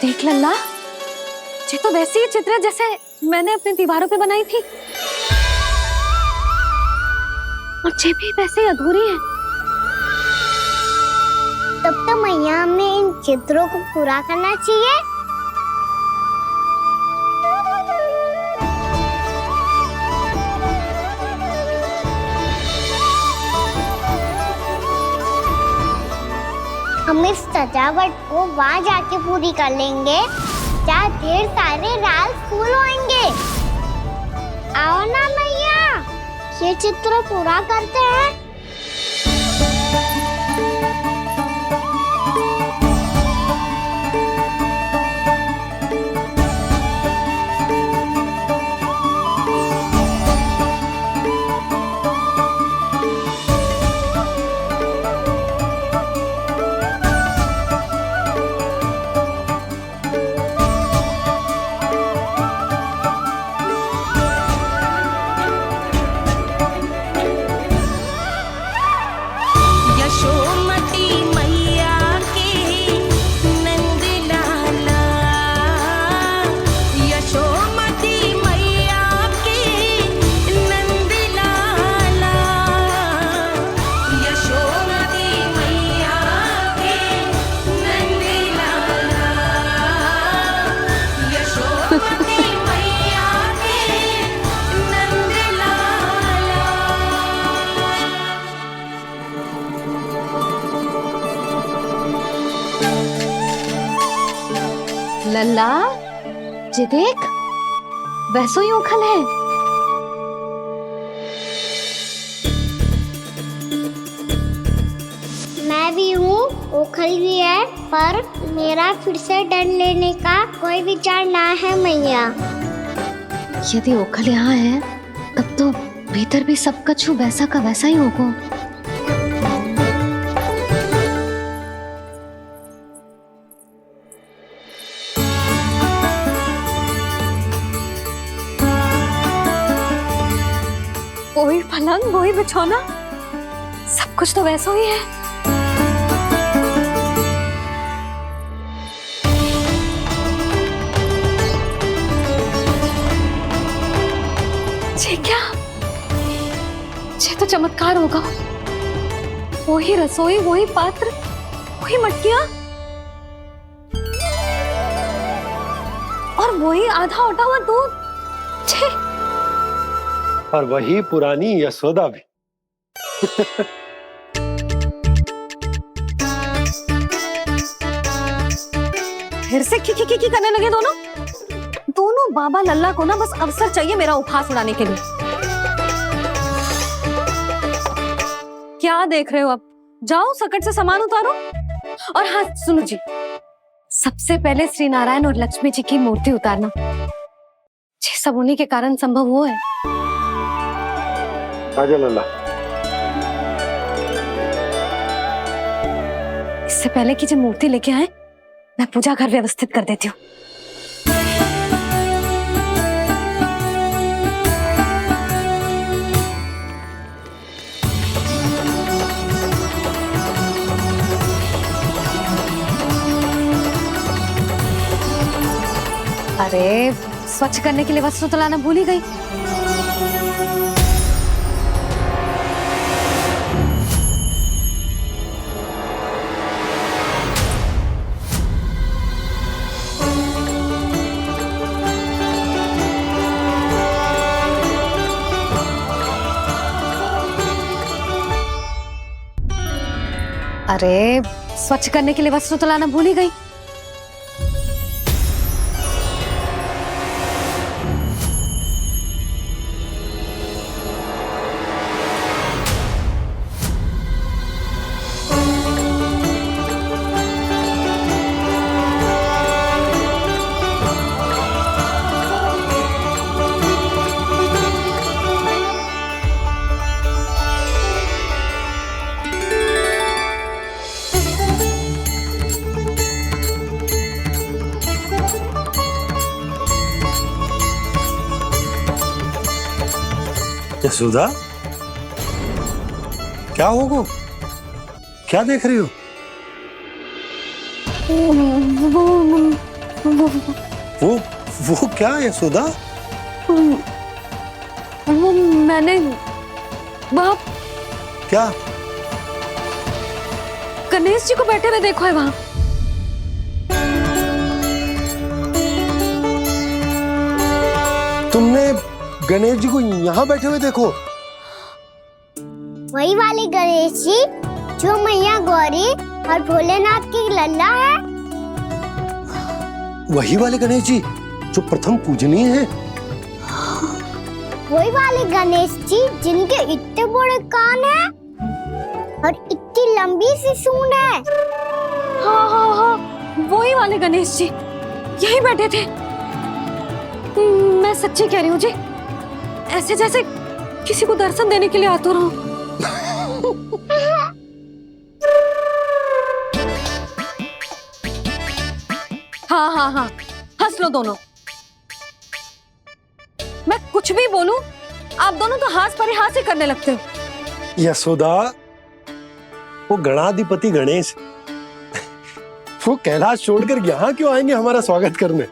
देख लल्ला, ये तो वैसी ही चित्र है जैसे मैंने अपनी दीवारों पे बनाई थी, और ये भी वैसे ही अधूरी है। तब तो मैया हमें इन चित्रों को पूरा करना चाहिए। हम इस सजावट को वहाँ जाके पूरी कर लेंगे जहाँ ढेर सारे लाल फूल होंगे। आओ ना मैया, ये चित्र पूरा करते हैं। लल्ला, ये देख, वैसो ही उखल है। मैं भी हूँ, उखल भी है, पर मेरा फिर से डर लेने का कोई विचार ना है मैया। यदि ओखल यहाँ है, तब तो भीतर भी सब कछु वैसा का वैसा ही होगा। वही पलंग, वही बिछौना, सब कुछ तो वैसा ही है। ये क्या? ये तो चमत्कार होगा। वही रसोई, वही पात्र, वही मटकियां, और वही आधा उटा हुआ दूध। और वही पुरानी यशोदा भी। फिर से की करने लगे दोनों बाबा लल्ला को ना बस अवसर चाहिए मेरा उपहास उड़ाने के लिए। क्या देख रहे हो? अब जाओ, सकट से सामान उतारो। और हाँ सुनो जी, सबसे पहले श्री नारायण और लक्ष्मी जी की मूर्ति उतारना। ये सब उन्हीं के कारण संभव हुआ है। आजा लल्ला। इससे पहले कि जो मूर्ति लेके आए, मैं पूजा घर व्यवस्थित कर देती हूँ। अरे स्वच्छ करने के लिए वस्त्र तो लाना भूल ही गई। अरे स्वच्छ करने के लिए वस्त्र तो लाना भूल ही गई। यशोदा, क्या होगा? क्या देख रही हो? वो क्या यशोदा? वो मैंने वहाँ क्या? गणेश जी को बैठे हुए देखो है वहाँ। तुमने गणेश जी को यहाँ बैठे हुए देखो? वही वाले गणेश जी जो मैया गौरी और भोलेनाथ की लल्ला है। वही वाले गणेश जी जो प्रथम पूजनीय हैं? वही वाले गणेश जी जिनके इतने बड़े कान हैं और इतनी लंबी सी सूंड है। हाँ हाँ हाँ, वही वाले गणेश जी यही बैठे थे। मैं सच्ची कह रही हूँ जी, ऐसे जैसे किसी को दर्शन देने के लिए आतुर हूँ। हाँ हाँ हाँ, हंस लो दोनों। मैं कुछ भी बोलूं, आप दोनों तो हाथ पर हाथ ही करने लगते हो। यशोदा, वो गणाधिपति गणेश वो कैलाश छोड़कर यहाँ क्यों आएंगे हमारा स्वागत करने?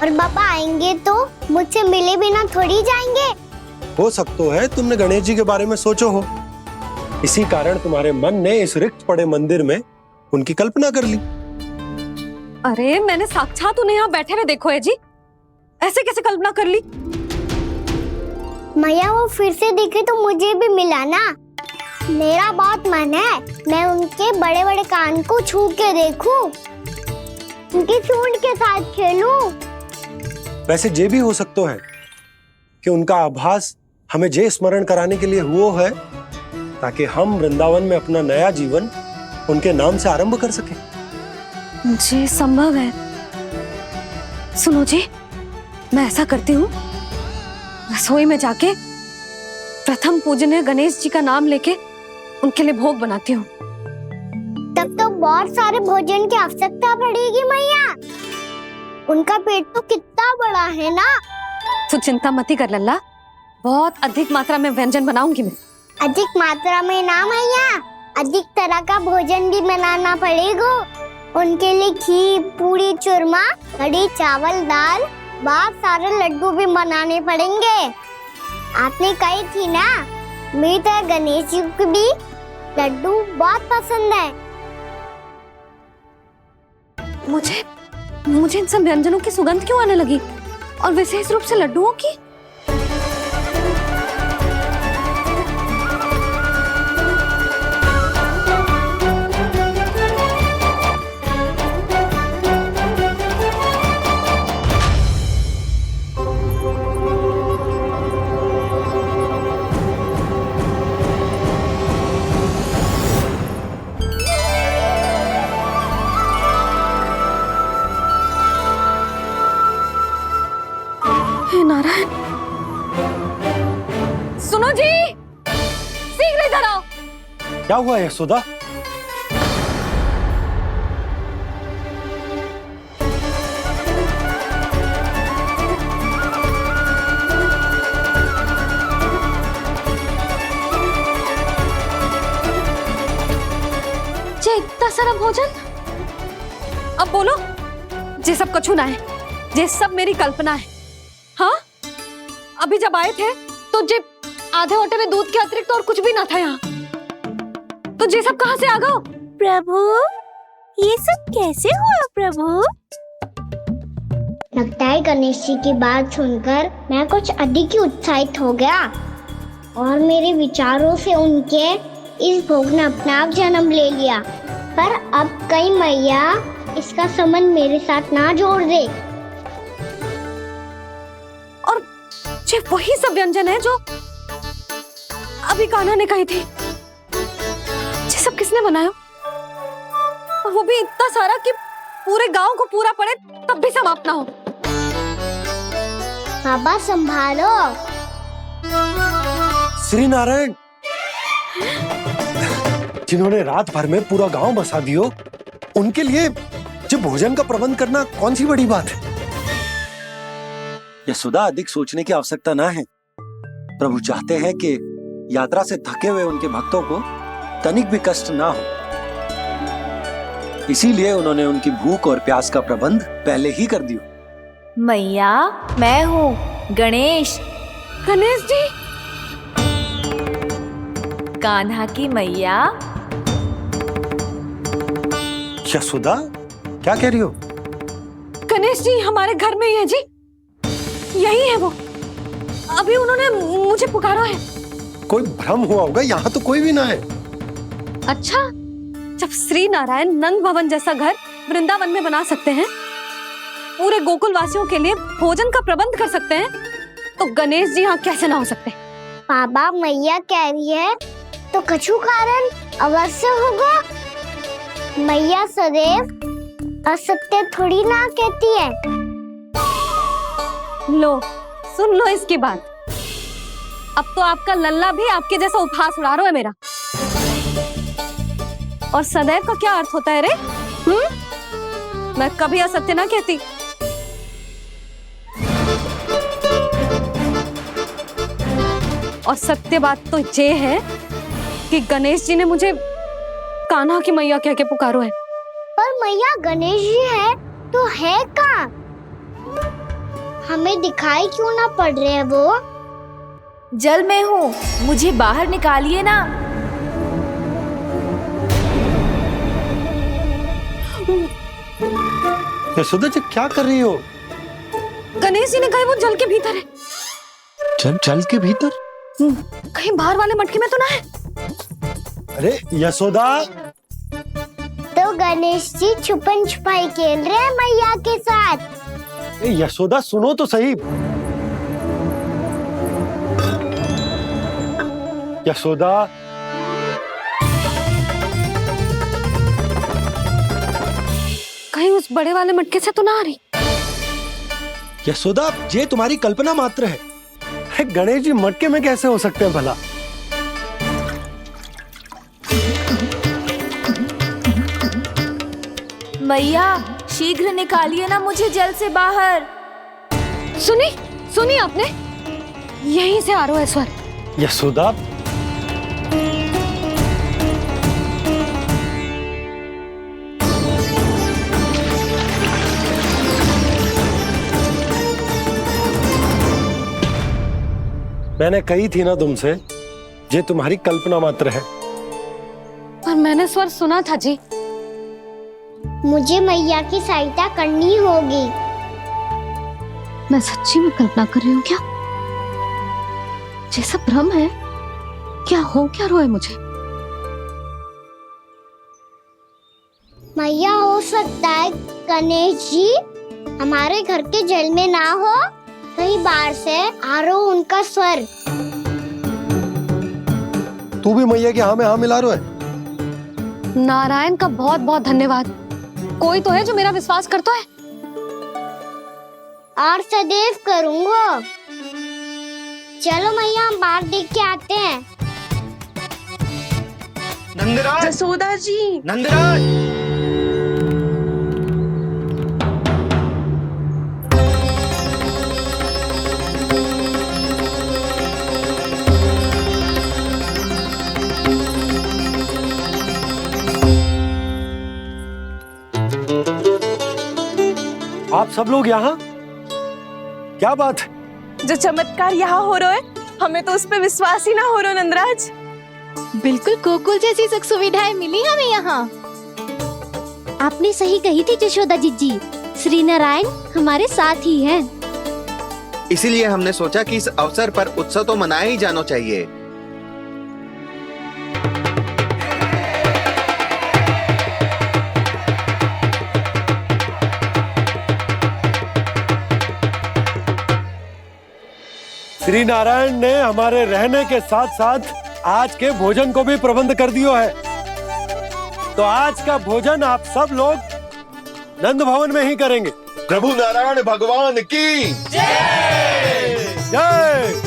और पापा आएंगे तो मुझसे मिले बिना थोड़ी जाएंगे। हो सकता है तुमने गणेश जी के बारे में सोचो हो, इसी कारण तुम्हारे मन ने इस रिक्त पड़े मंदिर में उनकी कल्पना कर ली। अरे मैंने साक्षात उन्हें यहाँ बैठे हुए देखो है जी, ऐसे कैसे कल्पना कर ली? मैया वो फिर से दिखे तो मुझे भी मिला ना। मेरा बहुत मन है मैं उनके बड़े बड़े कान को छू के देखूं, उनकी सूंड के साथ खेलूं। वैसे ये भी हो सकता है कि उनका आभास हमें जे स्मरण कराने के लिए हुआ है ताकि हम वृंदावन में अपना नया जीवन उनके नाम से आरंभ कर सके। जी संभव है। सुनो जी, मैं ऐसा करती हूँ, रसोई में जाके प्रथम पूजनीय गणेश जी का नाम लेके उनके लिए भोग बनाती हूँ। तब तो बहुत सारे भोजन की आवश्यकता पड़ेगी मैया, उनका पेट तो कितना बड़ा है ना। तू चिंता मत कर लल्ला, बहुत अधिक मात्रा में व्यंजन बनाऊंगी मैं। अधिक मात्रा में ना मैया, अधिक तरह का भोजन भी बनाना पड़ेगा। उनके लिए खीर, पूरी, चूरमा, कढ़ी, चावल, दाल, बहुत सारे लड्डू भी बनाने पड़ेंगे। आपने कही थी ना, मेरी तरह गणेश जी को भी लड्डू बहुत पसंद है। मुझे इन सब व्यंजनों की सुगंध क्यों आने लगी, और विशेष रूप से लड्डुओं की? नारायण, सुनो जी, शीघ्र इधर आओ। क्या हुआ यशोदा? जे इतना सारा भोजन, अब बोलो, जे सब कछु ना है, जे सब मेरी कल्पना है। हाँ, अभी जब आए थे तो जे आधे ओटे में दूध के अतिरिक्त और कुछ भी ना था यहाँ, तो जे सब कहाँ से आ गए? प्रभु, ये सब कैसे हुआ प्रभु? लगता है गणेश जी की बात सुनकर मैं कुछ अधिक ही उत्साहित हो गया और मेरे विचारों से उनके इस भोग ने अपना आप जन्म ले लिया। पर अब कहीं मैया इसका संबंध मेरे साथ ना जोड़ दे। ये वही सब व्यंजन है जो अभी कान्हा ने कही थी। ये सब किसने बनाया? और वो भी इतना सारा कि पूरे गांव को पूरा पड़े तब भी समाप्त ना हो। बाबा संभालो। श्री नारायण, जिन्होंने रात भर में पूरा गांव बसा दियो, उनके लिए जो भोजन का प्रबंध करना कौन सी बड़ी बात है? यशोदा, अधिक सोचने की आवश्यकता ना है। प्रभु चाहते हैं कि यात्रा से थके हुए उनके भक्तों को तनिक भी कष्ट ना हो। इसीलिए उन्होंने उनकी भूख और प्यास का प्रबंध पहले ही कर दिया। मैया, मैं हूँ गणेश। गणेश जी, कान्हा की मैया। यशोदा, क्या कह रही हो? गणेश जी हमारे घर में ही है जी, यही है वो। अभी उन्होंने मुझे पुकारा है। कोई भ्रम हुआ होगा, यहाँ तो कोई भी ना है। अच्छा, जब श्री नारायण नंद भवन जैसा घर वृंदावन में बना सकते हैं, पूरे गोकुल वासियों के लिए भोजन का प्रबंध कर सकते हैं, तो गणेश जी यहाँ कैसे ना हो सकते? बाबा, मैया कह रही है तो कछु कारण अवश्य होगा। मैया सदैव असत्य थोड़ी ना कहती है। लो, सुन लो इसकी बात। अब तो आपका लल्ला भी आपके जैसा उपहास उड़ा रहा है मेरा। और सदैव का क्या अर्थ होता है रे? मैं कभी असत्य ना कहती। और सत्य बात तो ये है कि गणेश जी ने मुझे कान्हा की मैया कह के पुकारो है। पर मैया गणेश जी है तो है कहाँ? हमें दिखाई क्यों ना पड़ रहे हैं वो? जल में हूँ, मुझे बाहर निकालिए ना। यशोदा जी, क्या कर रही हो? गणेश जी ने कहा वो जल के भीतर है। जल के भीतर? कहीं बाहर वाले मटके में तो ना है? अरे यशोदा! तो गणेश जी छुपन छुपाई खेल रहे हैं मैया के साथ। यशोदा, सुनो तो सही। यशोदा, कहीं उस बड़े वाले मटके से तो ना आ रही? यशोदा, ये तुम्हारी कल्पना मात्र है। गणेश जी मटके में कैसे हो सकते हैं भला? मैया, शीघ्र निकालिए ना मुझे जल से बाहर। सुनी आपने? यहीं से आ रहा है स्वर। यशोदा, मैंने कही थी ना तुमसे, ये तुम्हारी कल्पना मात्र है। पर मैंने स्वर सुना था जी। मुझे मैया की सहायता करनी होगी। मैं सच्ची में कल्पना कर रही हूँ क्या? ये सब भ्रम है क्या? हो क्या रहा है मुझे? मैया, हो सकता है गणेश जी हमारे घर के जल में ना हो, कहीं बाहर से आ रहा हो उनका स्वर। तू भी मैया के हाँ में हाँ मिला रहा है। नारायण का बहुत बहुत धन्यवाद। कोई तो है जो मेरा विश्वास करता है। और सदैव करूंगा। चलो मैया, हम बाहर देख के आते हैं। नंदराज, जसोदा जी, नंदराज। आप सब लोग यहाँ? क्या बात है? जो चमत्कार यहाँ हो रहा है, हमें तो उस पे विश्वास ही ना हो रहा नंदराज। बिल्कुल गोकुल जैसी सुख सुविधाएं मिली हमें यहाँ। आपने सही कही थी जशोदा जीजी, श्री नारायण हमारे साथ ही हैं। इसीलिए हमने सोचा कि इस अवसर पर उत्सव तो मनाया ही जाना चाहिए। श्री नारायण ने हमारे रहने के साथ साथ आज के भोजन को भी प्रबंध कर दिया है। तो आज का भोजन आप सब लोग नंद भवन में ही करेंगे। प्रभु नारायण भगवान की जय जय।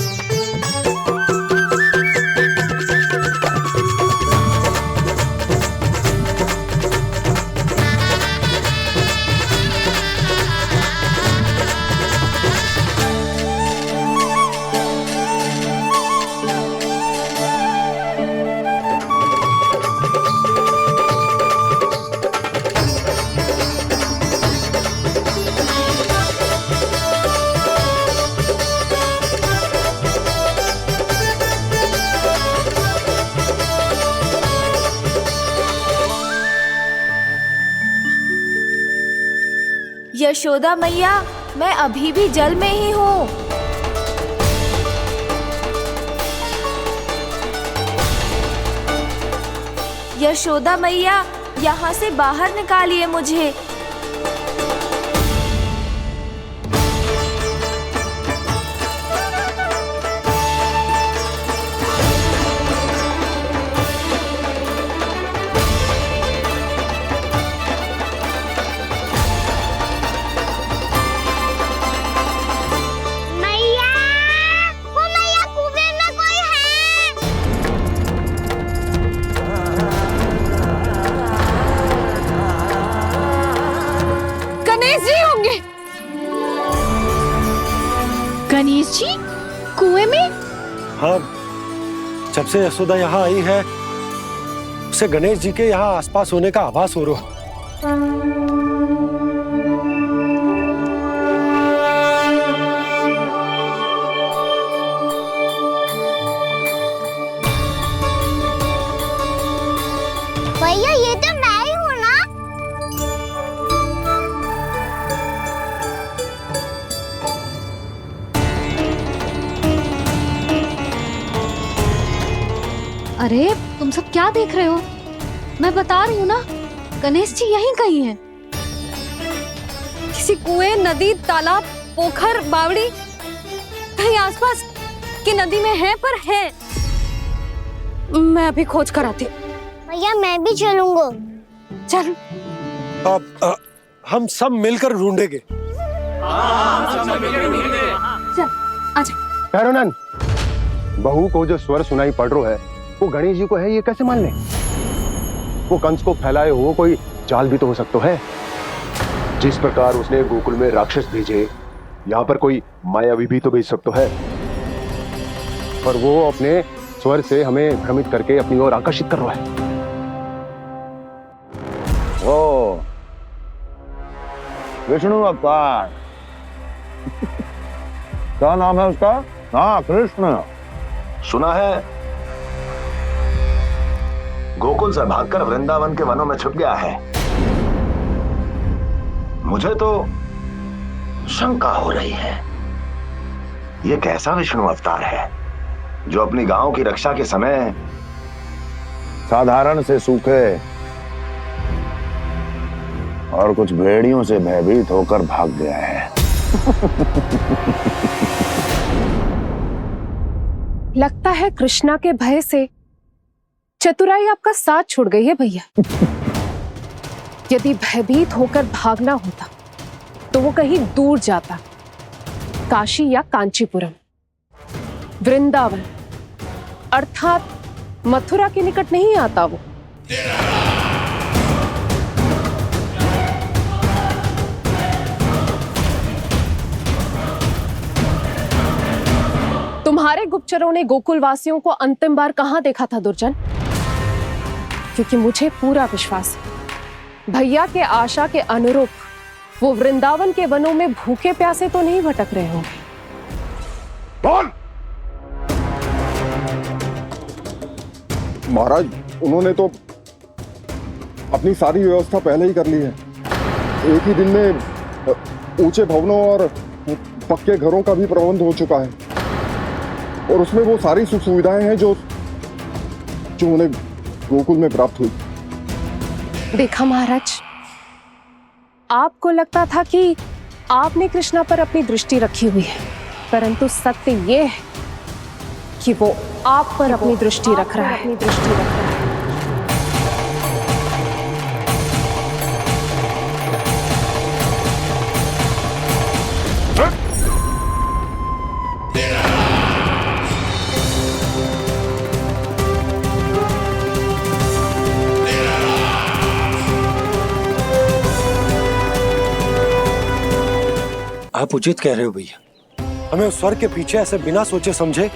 यशोदा मैया, मैं अभी भी जल में ही हूँ। यशोदा मैया, यहाँ से बाहर निकालिए मुझे। गणेश जी कुएं में? हाँ, जब से यशोदा यहाँ आई है उसे गणेश जी के यहाँ आसपास होने का आभास हो रहा। भैया ये तो मैं ही हूँ ना? अरे तुम सब क्या देख रहे हो? मैं बता रही हूँ ना, गणेश जी यहीं कहीं हैं। किसी कुएं, नदी, तालाब, पोखर, बावड़ी कहीं आसपास की नदी में है, पर है। मैं अभी खोज कर आती हूँ। भैया मैं भी चलूंगा। चल। अब हम सब मिलकर ढूंढेंगे। चल आजा। भैरवनंद, बहू को जो स्वर सुनाई पड़ रहा है वो गणेश जी को है, ये कैसे मान ले? वो कंस को फैलाए हुए कोई जाल भी तो हो सकता है। जिस प्रकार उसने गोकुल में राक्षस भेजे, यहाँ पर कोई मायावी भी तो भेज सकता है। पर वो अपने स्वर से हमें भ्रमित करके अपनी ओर आकर्षित कर रहा है। ओ, विष्णु अवतार। क्या नाम है उसका? हाँ, कृष्ण। सुना है गोकुल से भागकर वृंदावन के वनों में छुप गया है। मुझे तो शंका हो रही है, ये कैसा विष्णु अवतार है जो अपनी गांव की रक्षा के समय साधारण से सूखे और कुछ भेड़ियों से भयभीत होकर भाग गया है। लगता है कृष्णा के भय से चतुराई आपका साथ छोड़ गई है भैया। यदि भयभीत होकर भागना होता तो वो कहीं दूर जाता, काशी या कांचीपुरम, वृंदावन अर्थात मथुरा के निकट नहीं आता वो। तुम्हारे गुप्तचरों ने गोकुल वासियों को अंतिम बार कहां देखा था दुर्जन? क्योंकि मुझे पूरा विश्वास है भैया के आशा के अनुरूप वो वृंदावन के वनों में भूखे प्यासे तो नहीं भटक रहे होंगे। बोल! महाराज, उन्होंने तो अपनी सारी व्यवस्था पहले ही कर ली है। एक ही दिन में ऊंचे भवनों और पक्के घरों का भी प्रबंध हो चुका है, और उसमें वो सारी सुख सुविधाएं हैं जो उन्हें गोकुल में प्राप्त हुई। देखा महाराज, आपको लगता था कि आपने कृष्णा पर अपनी दृष्टि रखी हुई है, परंतु सत्य ये है कि वो आप पर अपनी दृष्टि रख रहा है। आप उचित कह रहे हो भैया, हमें उस स्वर के पीछे ऐसे बिना सोचे समझे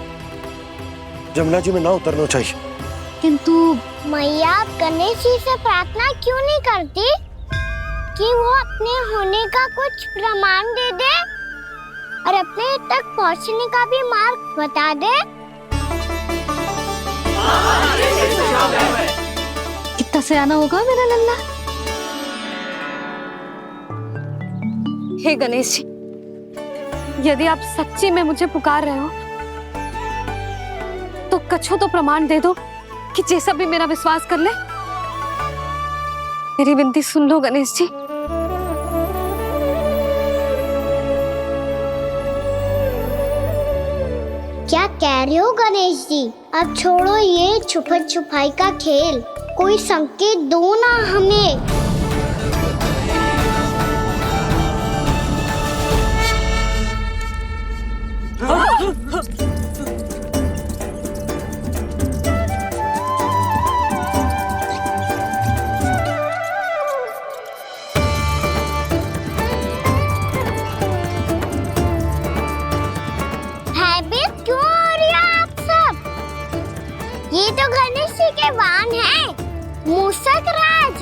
जमुना जी में ना उतरना चाहिए। किंतु मैया, आप गणेश जी से प्रार्थना क्यों नहीं करती कि वो अपने होने का कुछ प्रमाण दे दे और अपने तक पहुंचने का भी मार्ग बता दे? कितना सयाना होगा मेरा लल्ला। हे गणेश जी, यदि आप सच्ची में मुझे पुकार रहे हो तो कछो तो प्रमाण दे दो कि जैसा भी मेरा विश्वास कर ले। मेरी विनती सुन लो गणेश जी। क्या कह रहे हो गणेश जी? अब छोड़ो ये छुपन छुपाई का खेल, कोई संकेत दो ना हमें। भयभीत क्यों हो रही हो आप सब? ये तो गणेश जी के वाहन हैं, मूषक राज।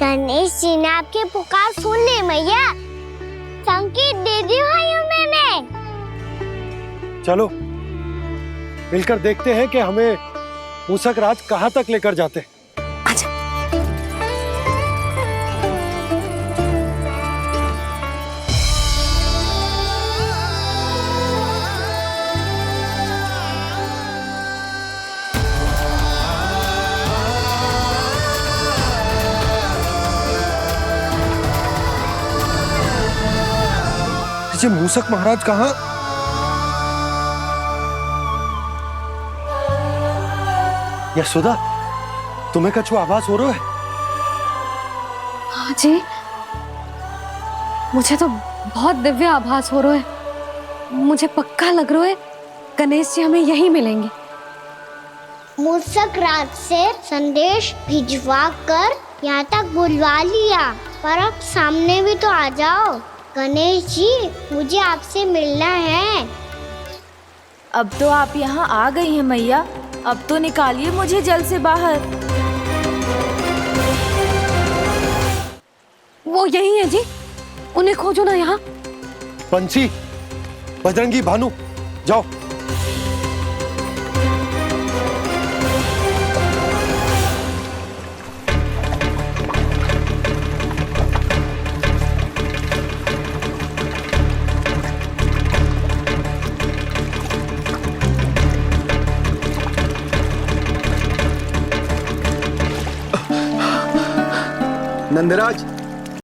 गणेश जी ने आपकी पुकार सुन ली मैया, संकेत दे दी भाइयों मैंने। चलो मिलकर देखते हैं कि हमें मूषक राज कहाँ तक लेकर जाते हैं। ये मूषक महाराज कहाँ? यशोदा, तुम्हें कछु आभास हो रहा है? हाँ जी, मुझे तो बहुत दिव्य आभास हो रहा है। मुझे पक्का लग रहा है गणेश जी हमें यहीं मिलेंगे। मूषक राज से संदेश भिजवा कर यहाँ तक बुलवा लिया, पर अब सामने भी तो आ जाओ। गणेश जी, मुझे आपसे मिलना है। अब तो आप यहाँ आ गई हैं मैया, अब तो निकालिए मुझे जल से बाहर। वो यही है जी, उन्हें खोजो ना यहाँ। पंछी, बजरंगी, भानु, जाओ। नंदराज,